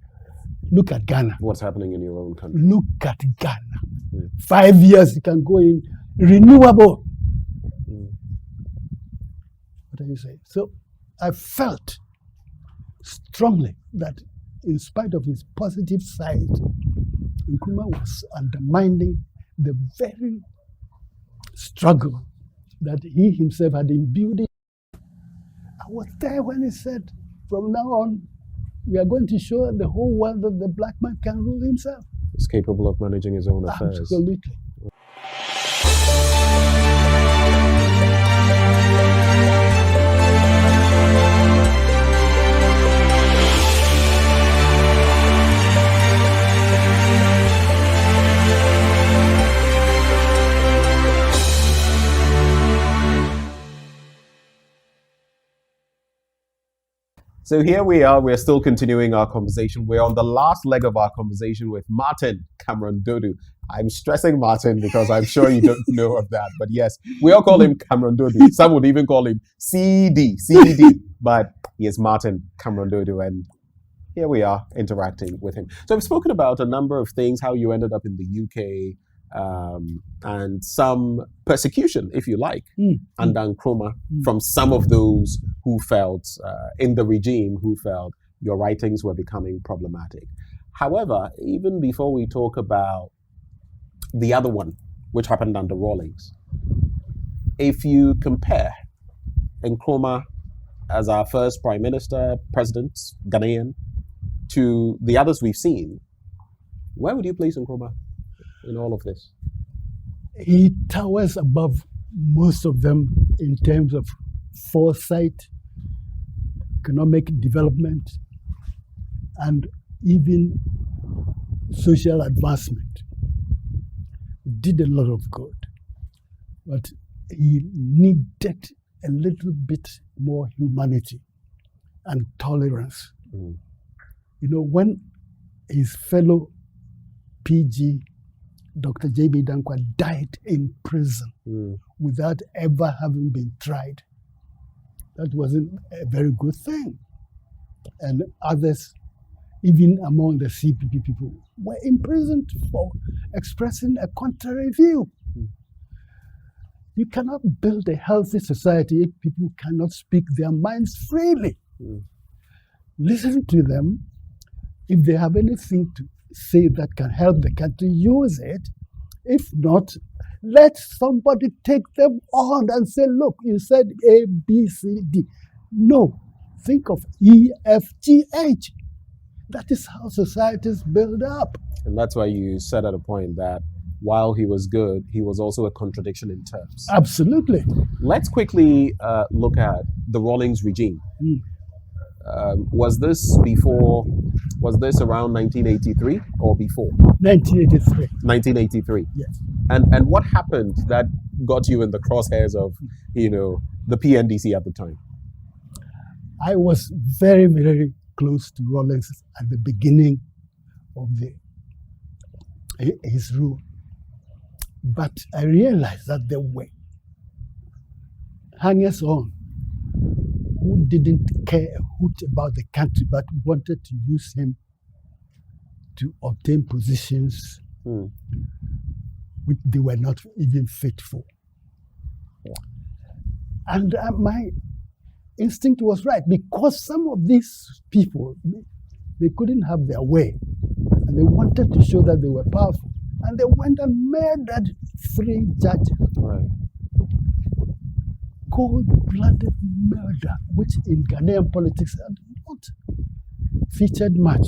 Look at Ghana. What's happening in your own country? Look at Ghana. 5 years you can go in, renewable. What do you say? So I felt strongly that in spite of his positive side, Nkrumah was undermining the very struggle that he himself had imbued in. I was there when he said, from now on, we are going to show the whole world that the black man can rule himself. He's capable of managing his own affairs. Absolutely. So here we are, we're still continuing our conversation. We're on the last leg of our conversation with Martin Cameron Duodu. I'm stressing Martin because I'm sure you don't know of that. But yes, we all call him Cameron Duodu. Some would even call him CD, but he is Martin Cameron Duodu, and here we are interacting with him. So we've spoken about a number of things, how you ended up in the UK, and some persecution, if you like, under Nkrumah from some of those who felt in the regime, who felt your writings were becoming problematic. However, even before we talk about the other one, which happened under Rawlings, if you compare Nkrumah as our first prime minister, president, Ghanaian, to the others we've seen, where would you place Nkrumah in all of this? He towers above most of them in terms of foresight, economic development, and even social advancement. He did a lot of good, but he needed a little bit more humanity and tolerance. When his fellow PG, Dr. J.B. Dankwa, died in prison without ever having been tried, that wasn't a very good thing. And others even among the CPP people, were imprisoned for expressing a contrary view. You cannot build a healthy society if people cannot speak their minds freely. Listen to them. If they have anything to say that can help the country, use it. If not, let somebody take them on and say, look, you said A, B, C, D. No, think of E, F, G, H. That is how societies build up. And that's why you said at a point that while he was good, he was also a contradiction in terms. Absolutely. Let's quickly look at the Rawlings regime. Was this around 1983 or before? 1983. 1983. Yes. And what happened that got you in the crosshairs of, the PNDC at the time? I was very, very close to Rawlings at the beginning of his rule. But I realized that there were hangers-on who didn't care a hoot about the country but wanted to use him to obtain positions which they were not even fit for. And my instinct was right, because some of these people, they couldn't have their way, and they wanted to show that they were powerful. And they went and murdered 3 judges. Right. Cold-blooded murder, which in Ghanaian politics had not featured much.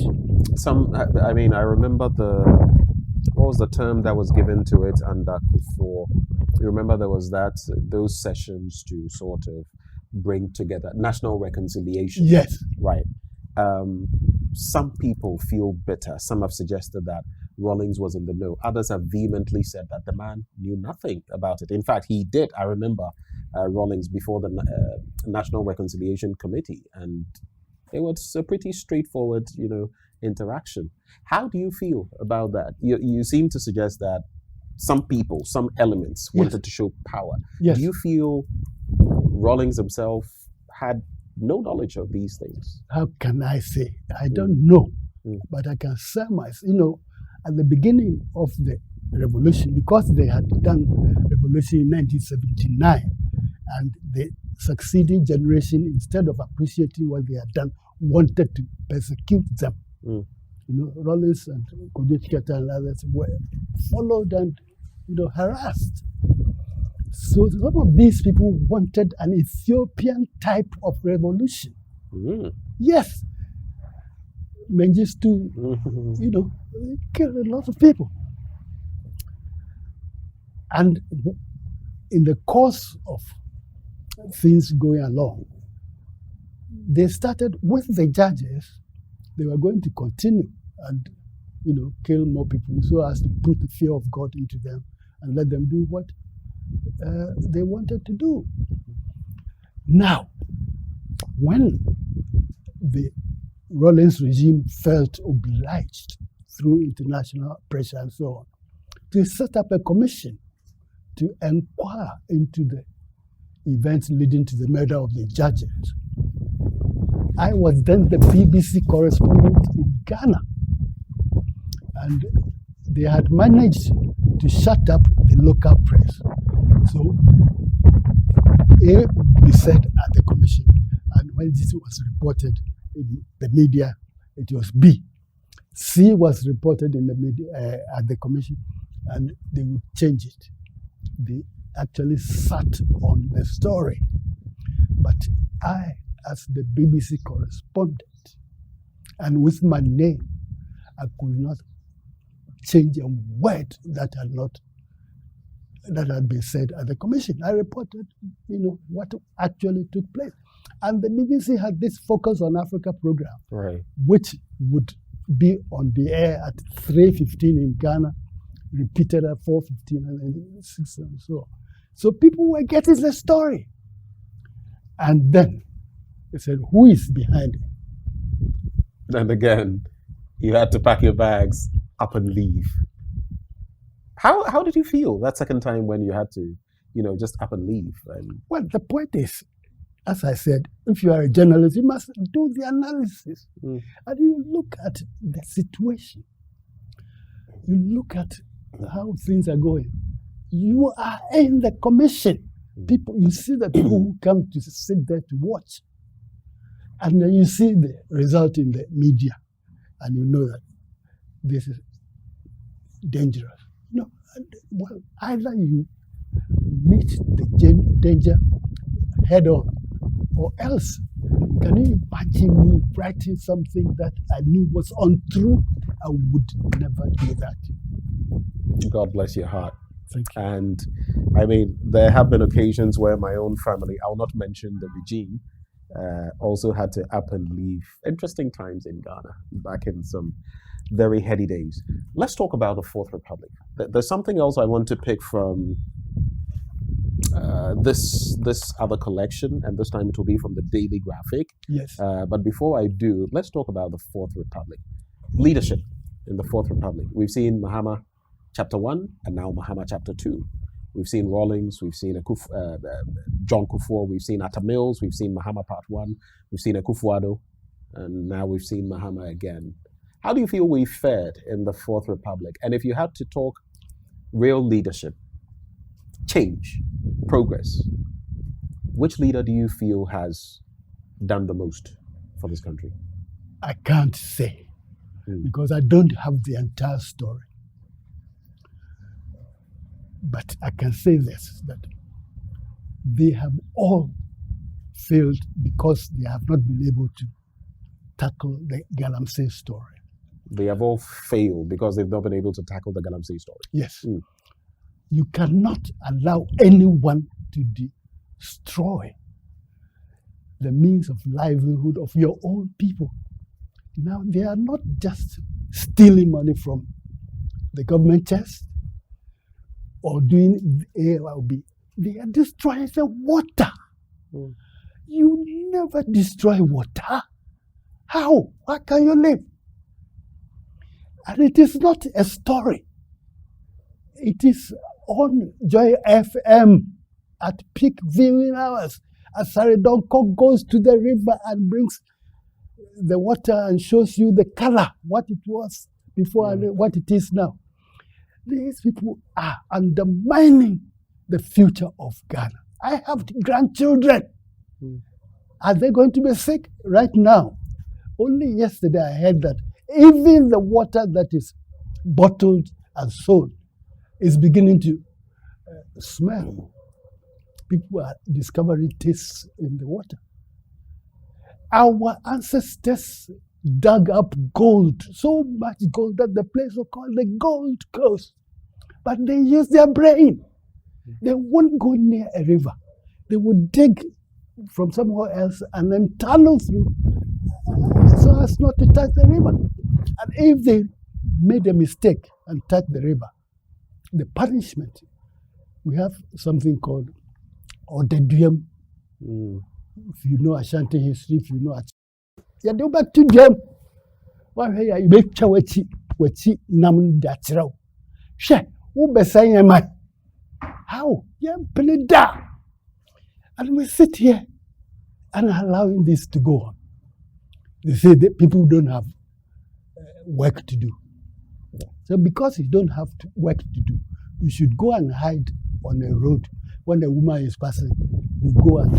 I remember what was the term that was given to it under Kufuor? You remember there was those sessions to sort of bring together national reconciliation. Yes. Right. Some people feel bitter. Some have suggested that Rawlings was in the know. Others have vehemently said that the man knew nothing about it. In fact, he did. I remember Rawlings before the National Reconciliation Committee, and it was a pretty straightforward, interaction. How do you feel about that? You seem to suggest that some people, some elements wanted to show power. Yes. Do you feel Rawlings himself had no knowledge of these things? How can I say? I don't know, but I can surmise. At the beginning of the revolution, because they had done revolution in 1979, and the succeeding generation, instead of appreciating what they had done, wanted to persecute them. Rawlings and Kodechiketa and others were followed and harassed. So some of these people wanted an Ethiopian type of revolution. Yes. Mengistu, killed a lot of people. And in the course of things going along, they started with the judges. They were going to continue and, kill more people so as to put the fear of God into them and let them do what they wanted to do. Now, when the Rawlings regime felt obliged through international pressure and so on to set up a commission to inquire into the events leading to the murder of the judges, I was then the BBC correspondent in Ghana, and they had managed to shut up the local press. So A we said at the commission, and when this was reported in the media, it was B. C was reported in the media at the commission, and they would change it. They actually sat on the story. But I, as the BBC correspondent, and with my name, I could not change a word that had been said at the commission. I reported, what actually took place. And the BBC had this Focus on Africa program, right, which would be on the air at 3:15 in Ghana, repeated at 4:15 and 6 and so on. So people were getting the story. And then they said, who is behind it? And again, you had to pack your bags up and leave. How did you feel that second time when you had to, just up and leave? Well, the point is, as I said, if you are a journalist, you must do the analysis. Mm. And you look at the situation. You look at how things are going. You are in the commission. People, you see the people who come to sit there to watch. And then you see the result in the media. And you know that this is dangerous. No, well, either you meet the danger head on, or else, can you imagine me writing something that I knew was untrue? I would never do that. God bless your heart. Thank you. And I mean, there have been occasions where my own family, I'll not mention the regime, also had to up and leave. Interesting times in Ghana, back in some very heady days. Let's talk about the Fourth Republic. There's something else I want to pick from this other collection, and this time it will be from the Daily Graphic. Yes. But before I do, let's talk about the Fourth Republic. Leadership in the Fourth Republic. We've seen Mahama Chapter 1 and now Mahama Chapter 2. We've seen Rawlings, we've seen John Kufuor, we've seen Atta Mills, we've seen Mahama Part 1, we've seen Akufo-Addo, and now we've seen Mahama again. How do you feel we fared in the Fourth Republic? And if you had to talk real leadership, change, progress, which leader do you feel has done the most for this country? I can't say, because I don't have the entire story. But I can say this, that they have all failed because they have not been able to tackle the Galamsey story. They have all failed because they've not been able to tackle the Galamsey story. Yes. You cannot allow anyone to destroy the means of livelihood of your own people. Now, they are not just stealing money from the government chest or doing A or B. They are destroying the water. You never destroy water. How? How can you live? And it is not a story. It is on Joy FM at peak viewing hours. As Saridonko goes to the river and brings the water and shows you the color, what it was before and what it is now. These people are undermining the future of Ghana. I have grandchildren. Are they going to be sick? Right now, only yesterday I heard that even the water that is bottled and sold is beginning to smell. People are discovering tastes in the water. Our ancestors dug up gold, so much gold that the place was called the Gold Coast. But they used their brain. They won't go near a river. They would dig from somewhere else and then tunnel through so as not to touch the river. And if they made a mistake and touched the river, the punishment, we have something called Odeduam. If you know Ashanti history, if you know you do back to them. Why here you make chawachi nam dachraw. She who be saying my how? Yeah, da. And we sit here and allowing this to go on. They say that people don't have work to do. So because you don't have work to do, you should go and hide on a road. When the woman is passing, you go and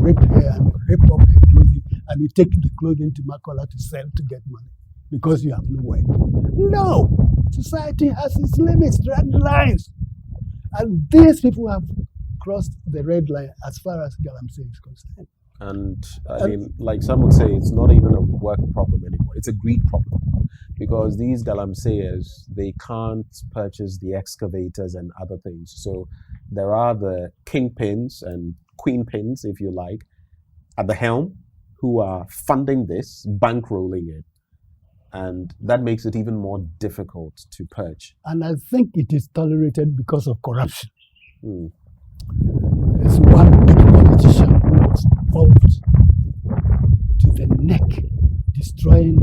rape her and rape up her clothing, and you take the clothing to Makola to sell to get money because you have no work. No! Society has its limits, red lines. And these people have crossed the red line as far as Galamsey is concerned. And I mean, like some would say, it's not even a work problem anymore. It's a greed problem. Because these Galamseyers, they can't purchase the excavators and other things. So there are the kingpins and queenpins, if you like, at the helm who are funding this, bankrolling it. And that makes it even more difficult to purge. And I think it is tolerated because of corruption. There's one big politician who was involved to the neck, destroying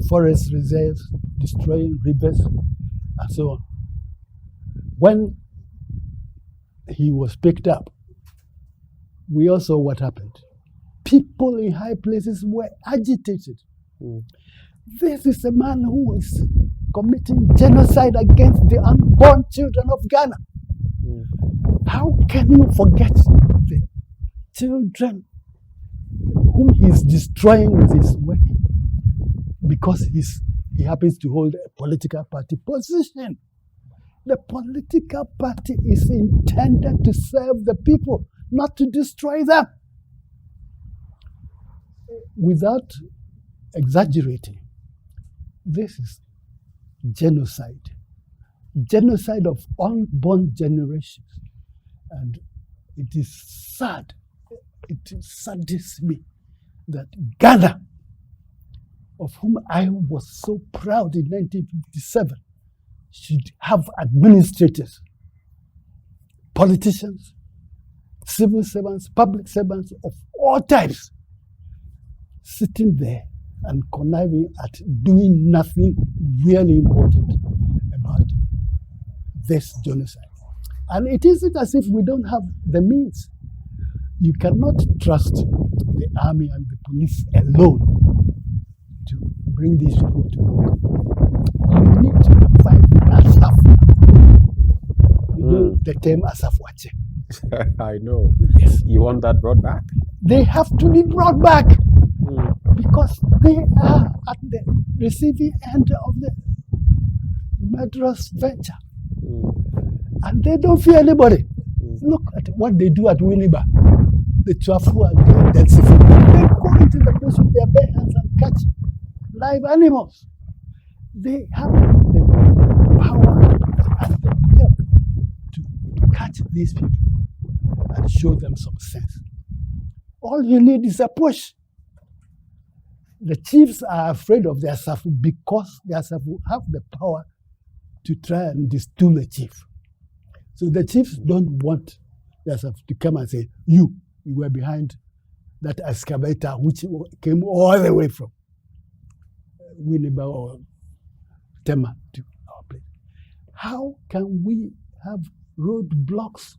forest reserves, destroying rivers, and so on. When he was picked up, we all saw what happened. People in high places were agitated. This is a man who is committing genocide against the unborn children of Ghana. How can you forget the children whom he's destroying with his work because he happens to hold a political party position? The political party is intended to serve the people, not to destroy them. Without exaggerating, this is genocide. Genocide of unborn generations. And it is sad, it saddens me that Ghana, of whom I was so proud in 1957, should have administrators, politicians, civil servants, public servants of all types, sitting there and conniving at doing nothing really important about this genocide. And it isn't as if we don't have the means. You cannot trust the army and the police alone to bring these people to book. You need to find Asaf. You know the term Asaf Wache. I know. Yes. You want that brought back? They have to be brought back because they are at the receiving end of the murderous venture. And they don't fear anybody. Look at what they do at Winneba. The Chafu and the Dead Sea. They go into the bush with their bare hands and catch live animals. They have the power and the will to catch these people and show them some sense. All you need is a push. The chiefs are afraid of their Safu because their Safu have the power to try and distill the chief. So the chiefs don't want their Safu to come and say, you were behind that excavator which came all the way from Winneba or Tema to our place. How can we have roadblocks,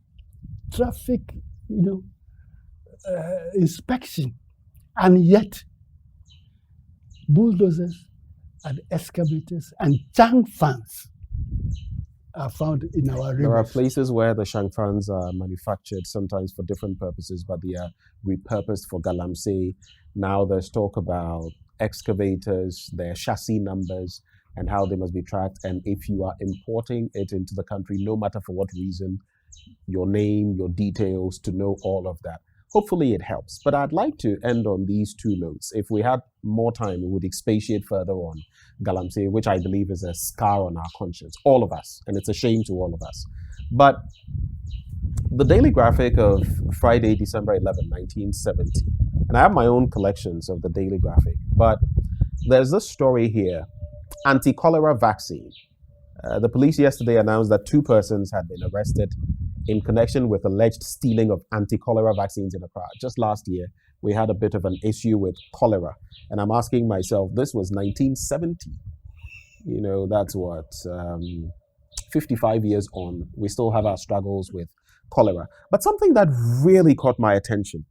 traffic, inspection, and yet bulldozers and excavators and chang fans are found in our rivers? There are places where the shang fans are manufactured, sometimes for different purposes, but they are repurposed for Galamsey. Now there's talk about excavators, their chassis numbers, and how they must be tracked. And if you are importing it into the country, no matter for what reason, your name, your details, to know all of that. Hopefully it helps. But I'd like to end on these two notes. If we had more time, we would expatiate further on Galamsey, which I believe is a scar on our conscience, all of us, and it's a shame to all of us. But the Daily Graphic of Friday, December 11, 1970, and I have my own collections of the Daily Graphic, but there's this story here, anti-cholera vaccine. The police yesterday announced that 2 persons had been arrested in connection with alleged stealing of anti-cholera vaccines in Accra. Just last year, we had a bit of an issue with cholera. And I'm asking myself, this was 1970. That's what, 55 years on, we still have our struggles with cholera. But something that really caught my attention,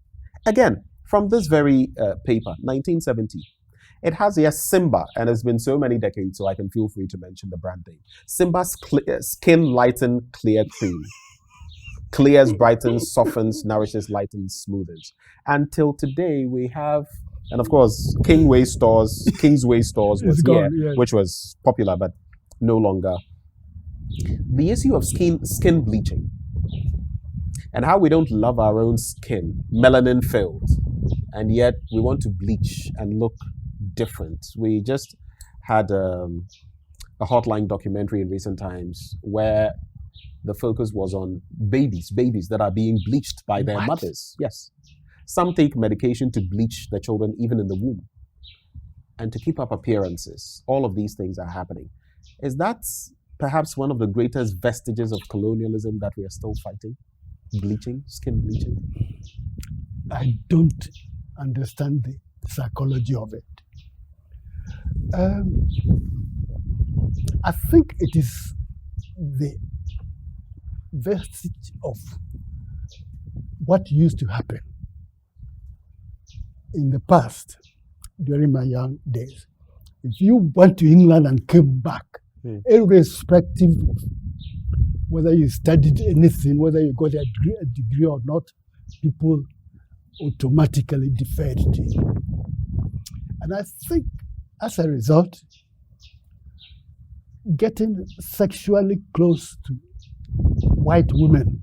again, from this very paper, 1970, it has here Simba, and it's been so many decades, so I can feel free to mention the brand name. Simba's Skin Lighten Clear Cream. Clears, brightens, softens, nourishes, lightens, smoothens. Until today, we have, and of course, Kingsway stores was here, which was popular, but no longer. The issue of skin bleaching and how we don't love our own skin, melanin filled, and yet we want to bleach and look different. We just had a Hotline documentary in recent times where the focus was on babies that are being bleached by their mothers. Yes. Some take medication to bleach their children even in the womb and to keep up appearances. All of these things are happening. Is that perhaps one of the greatest vestiges of colonialism that we are still fighting? Bleaching, skin bleaching? I don't understand the psychology of it. I think it is the vestige of what used to happen in the past, during my young days, if you went to England and came back, irrespective of whether you studied anything, whether you got a degree or not, people automatically deferred to you. And I think as a result, getting sexually close to white women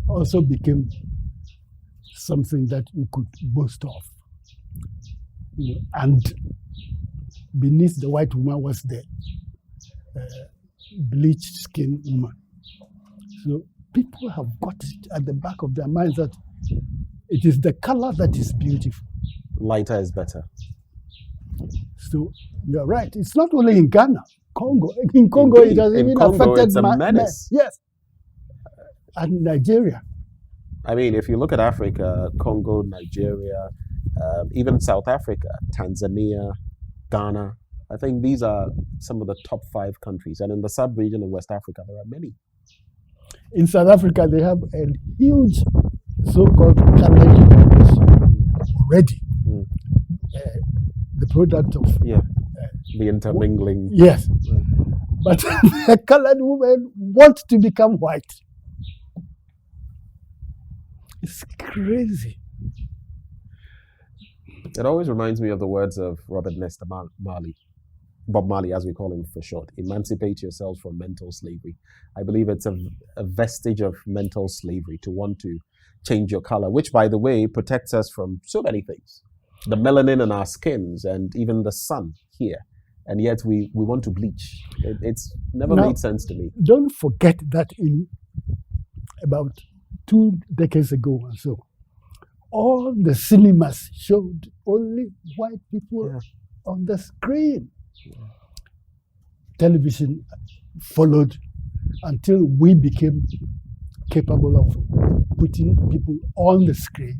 also became something that you could boast of. You know, and beneath the white woman was the bleached skin woman. So people have got it at the back of their minds that it is the color that is beautiful. Lighter is better. So you're right. It's not only in Ghana, Congo. In Congo, Indeed. it has In even Congo, affected it's a menace. Yes. And Nigeria. I mean, if you look at Africa, Congo, Nigeria, even South Africa, Tanzania, Ghana, I think these are some of the top 5 countries. And in the sub-region of West Africa, there are many. In South Africa, they have a huge so-called colored population already. The product of... the intermingling. Yes. But the colored women want to become white. It's crazy. It always reminds me of the words of Robert Nesta Marley, Bob Marley, as we call him for short. Emancipate yourselves from mental slavery. I believe it's a vestige of mental slavery to want to change your color, which, by the way, protects us from so many things. The melanin in our skins and even the sun here. And yet we want to bleach. It's never made sense to me. Don't forget that in about 2 decades ago or so, all the cinemas showed only white people on the screen. Television followed until we became capable of putting people on the screen.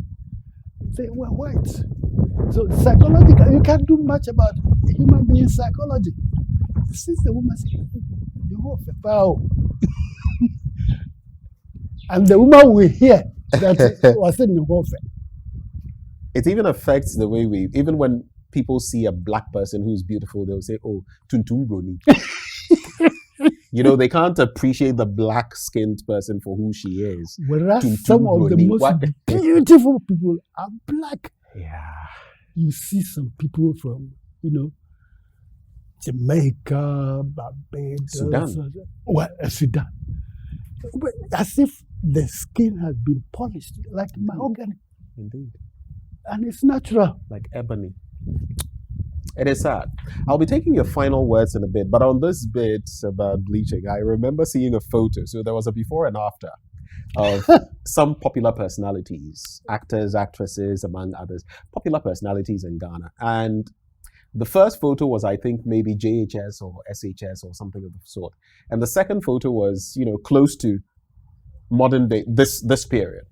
They were white. So psychological, you can't do much about human being psychology. Since the woman said, you have a power. And the woman will hear that was in the warfare. It even affects the way even when people see a black person who's beautiful, they'll say, oh, Tuntum Broni. You know, they can't appreciate the black-skinned person for who she is. Whereas some of the most beautiful people are black. Yeah. You see some people from, Jamaica, Barbados, Sudan. Sudan. But as if the skin has been polished like mahogany. Indeed. And it's natural. Like ebony. It is sad. I'll be taking your final words in a bit, but on this bit about bleaching, I remember seeing a photo. So there was a before and after of some popular personalities, actors, actresses, among others, popular personalities in Ghana. And the first photo was, I think, maybe JHS or SHS or something of the sort. And the second photo was, close to modern day, this period.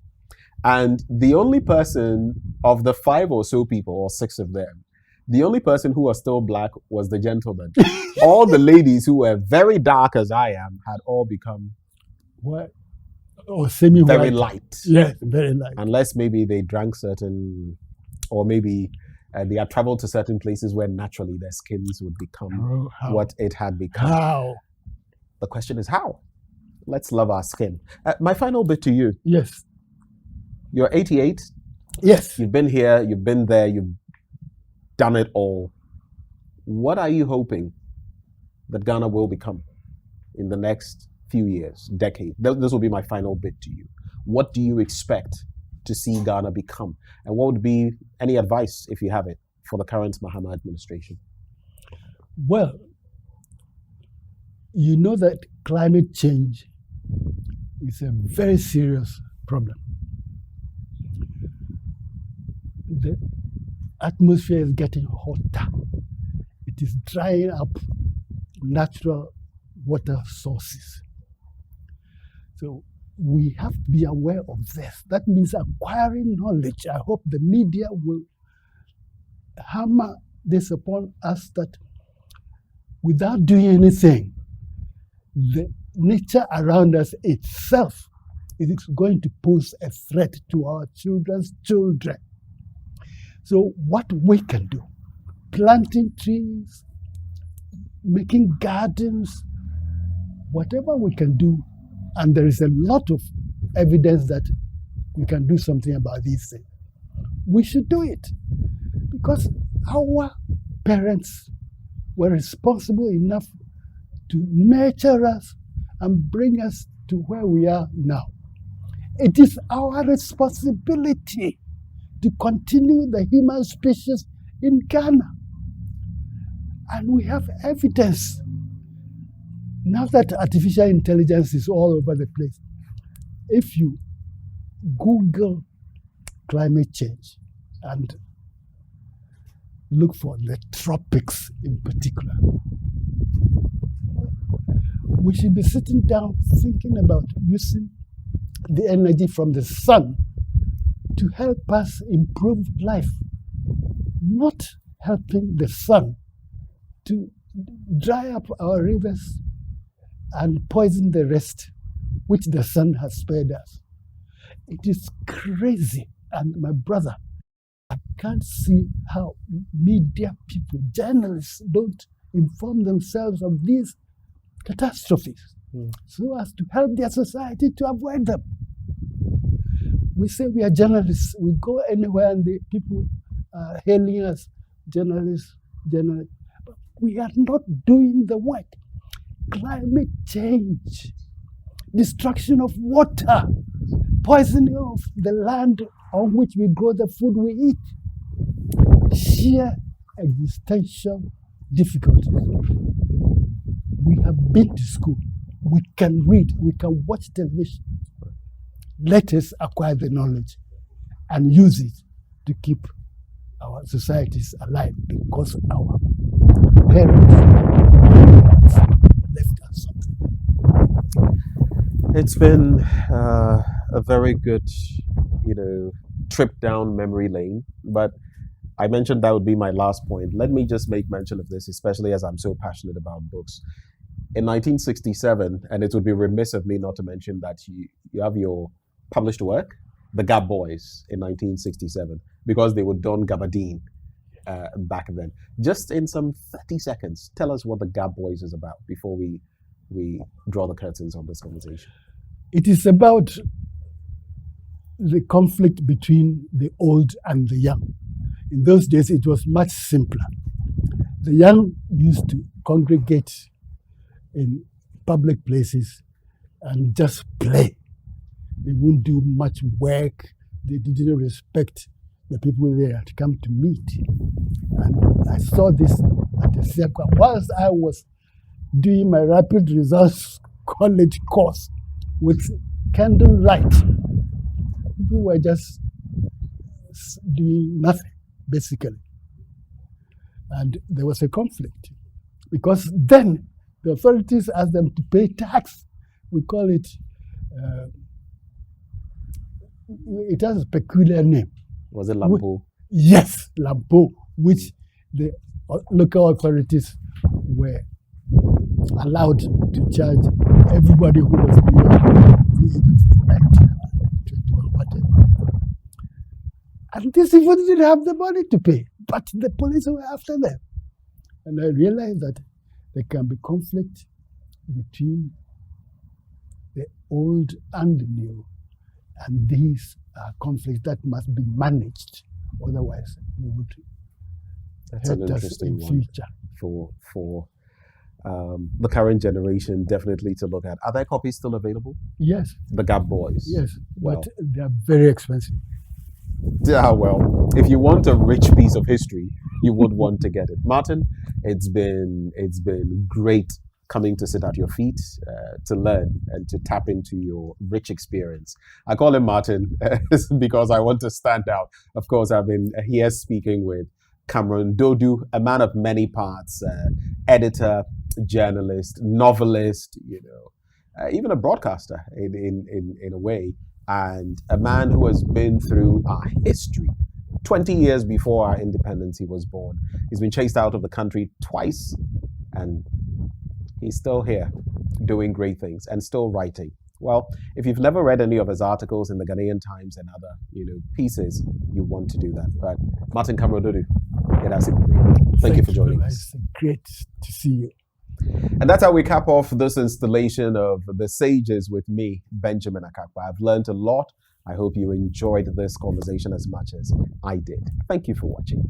And the only person of the 5 or so people, or 6 of them, the only person who was still black was the gentleman. All the ladies who were very dark as I am had all become what? Or semi-white. Very light. Yes, very light. Unless maybe they drank certain, or maybe they had traveled to certain places where naturally their skins would become what it had become. How? The question is how? Let's love our skin. My final bit to you. Yes. You're 88. Yes. You've been here, you've been there, you've done it all. What are you hoping that Ghana will become in the next few years, decade? This will be my final bit to you. What do you expect to see Ghana become? And what would be any advice, if you have it, for the current Mahama administration? Well, you know that climate change is a very serious problem. The atmosphere is getting hotter. It is drying up natural water sources. So we have to be aware of this. That means acquiring knowledge. I hope the media will hammer this upon us that without doing anything, the nature around us itself it is going to pose a threat to our children's children. So what we can do, planting trees, making gardens, whatever we can do, and there is a lot of evidence that we can do something about these things, we should do it. Because our parents were responsible enough to nurture us and bring us to where we are now. It is our responsibility to continue the human species in Ghana. And we have evidence. Now that artificial intelligence is all over the place, if you Google climate change and look for the tropics in particular, we should be sitting down thinking about using the energy from the sun to help us improve life, not helping the sun to dry up our rivers and poison the rest, which the sun has spared us. It is crazy. And my brother, I can't see how media people, journalists, don't inform themselves of these catastrophes so as to help their society to avoid them. We say we are journalists. We go anywhere and the people are hailing us, journalists. But we are not doing the work. Climate change, destruction of water, poisoning of the land on which we grow the food we eat, sheer existential difficulties. We have been to school. We can read. We can watch television. Let us acquire the knowledge and use it to keep our societies alive, because our parents left us something. It's been a very good, trip down memory lane. But I mentioned that would be my last point. Let me just make mention of this, especially as I'm so passionate about books. In 1967, and it would be remiss of me not to mention that you have your published work, The Gap Boys, in 1967, because they were Don Gabardine back then. Just in some 30 seconds, tell us what The Gap Boys is about before we draw the curtains on this conversation. It is about the conflict between the old and the young. In those days, it was much simpler. The young used to congregate in public places and just play. They wouldn't do much work. They didn't respect the people they had come to meet. And I saw this at the circle. Whilst I was doing my rapid results college course with candlelight, people were just doing nothing, basically. And there was a conflict, because then the authorities asked them to pay tax. We call it, it has a peculiar name. Was it Lampo? Yes, Lampo, which the local authorities were allowed to charge everybody who was beyond the age of 19 or 21, whatever. And these people didn't have the money to pay, but the police were after them. And I realized that there can be conflict between the old and the new. And these are conflicts that must be managed. Otherwise, they would hurt us in future. For the current generation, definitely to look at. Are there copies still available? Yes. The Gap Boys? Yes, but they are very expensive. Yeah, well, if you want a rich piece of history, you would want to get it. Martin, it's been great coming to sit at your feet, to learn and to tap into your rich experience. I call him Martin because I want to stand out. Of course, I've been here speaking with Cameron Duodu, a man of many parts, editor, journalist, novelist, even a broadcaster in a way, and a man who has been through our history. 20 years before our independence, he was born. He's been chased out of the country twice, and he's still here doing great things and still writing. Well, if you've never read any of his articles in the Ghanaian Times and other, pieces, you want to do that. But Martin Duodu, thank you for joining us. It's great to see you. And that's how we cap off this installation of The Sages with me, Benjamin Akakwa. I've learned a lot. I hope you enjoyed this conversation as much as I did. Thank you for watching.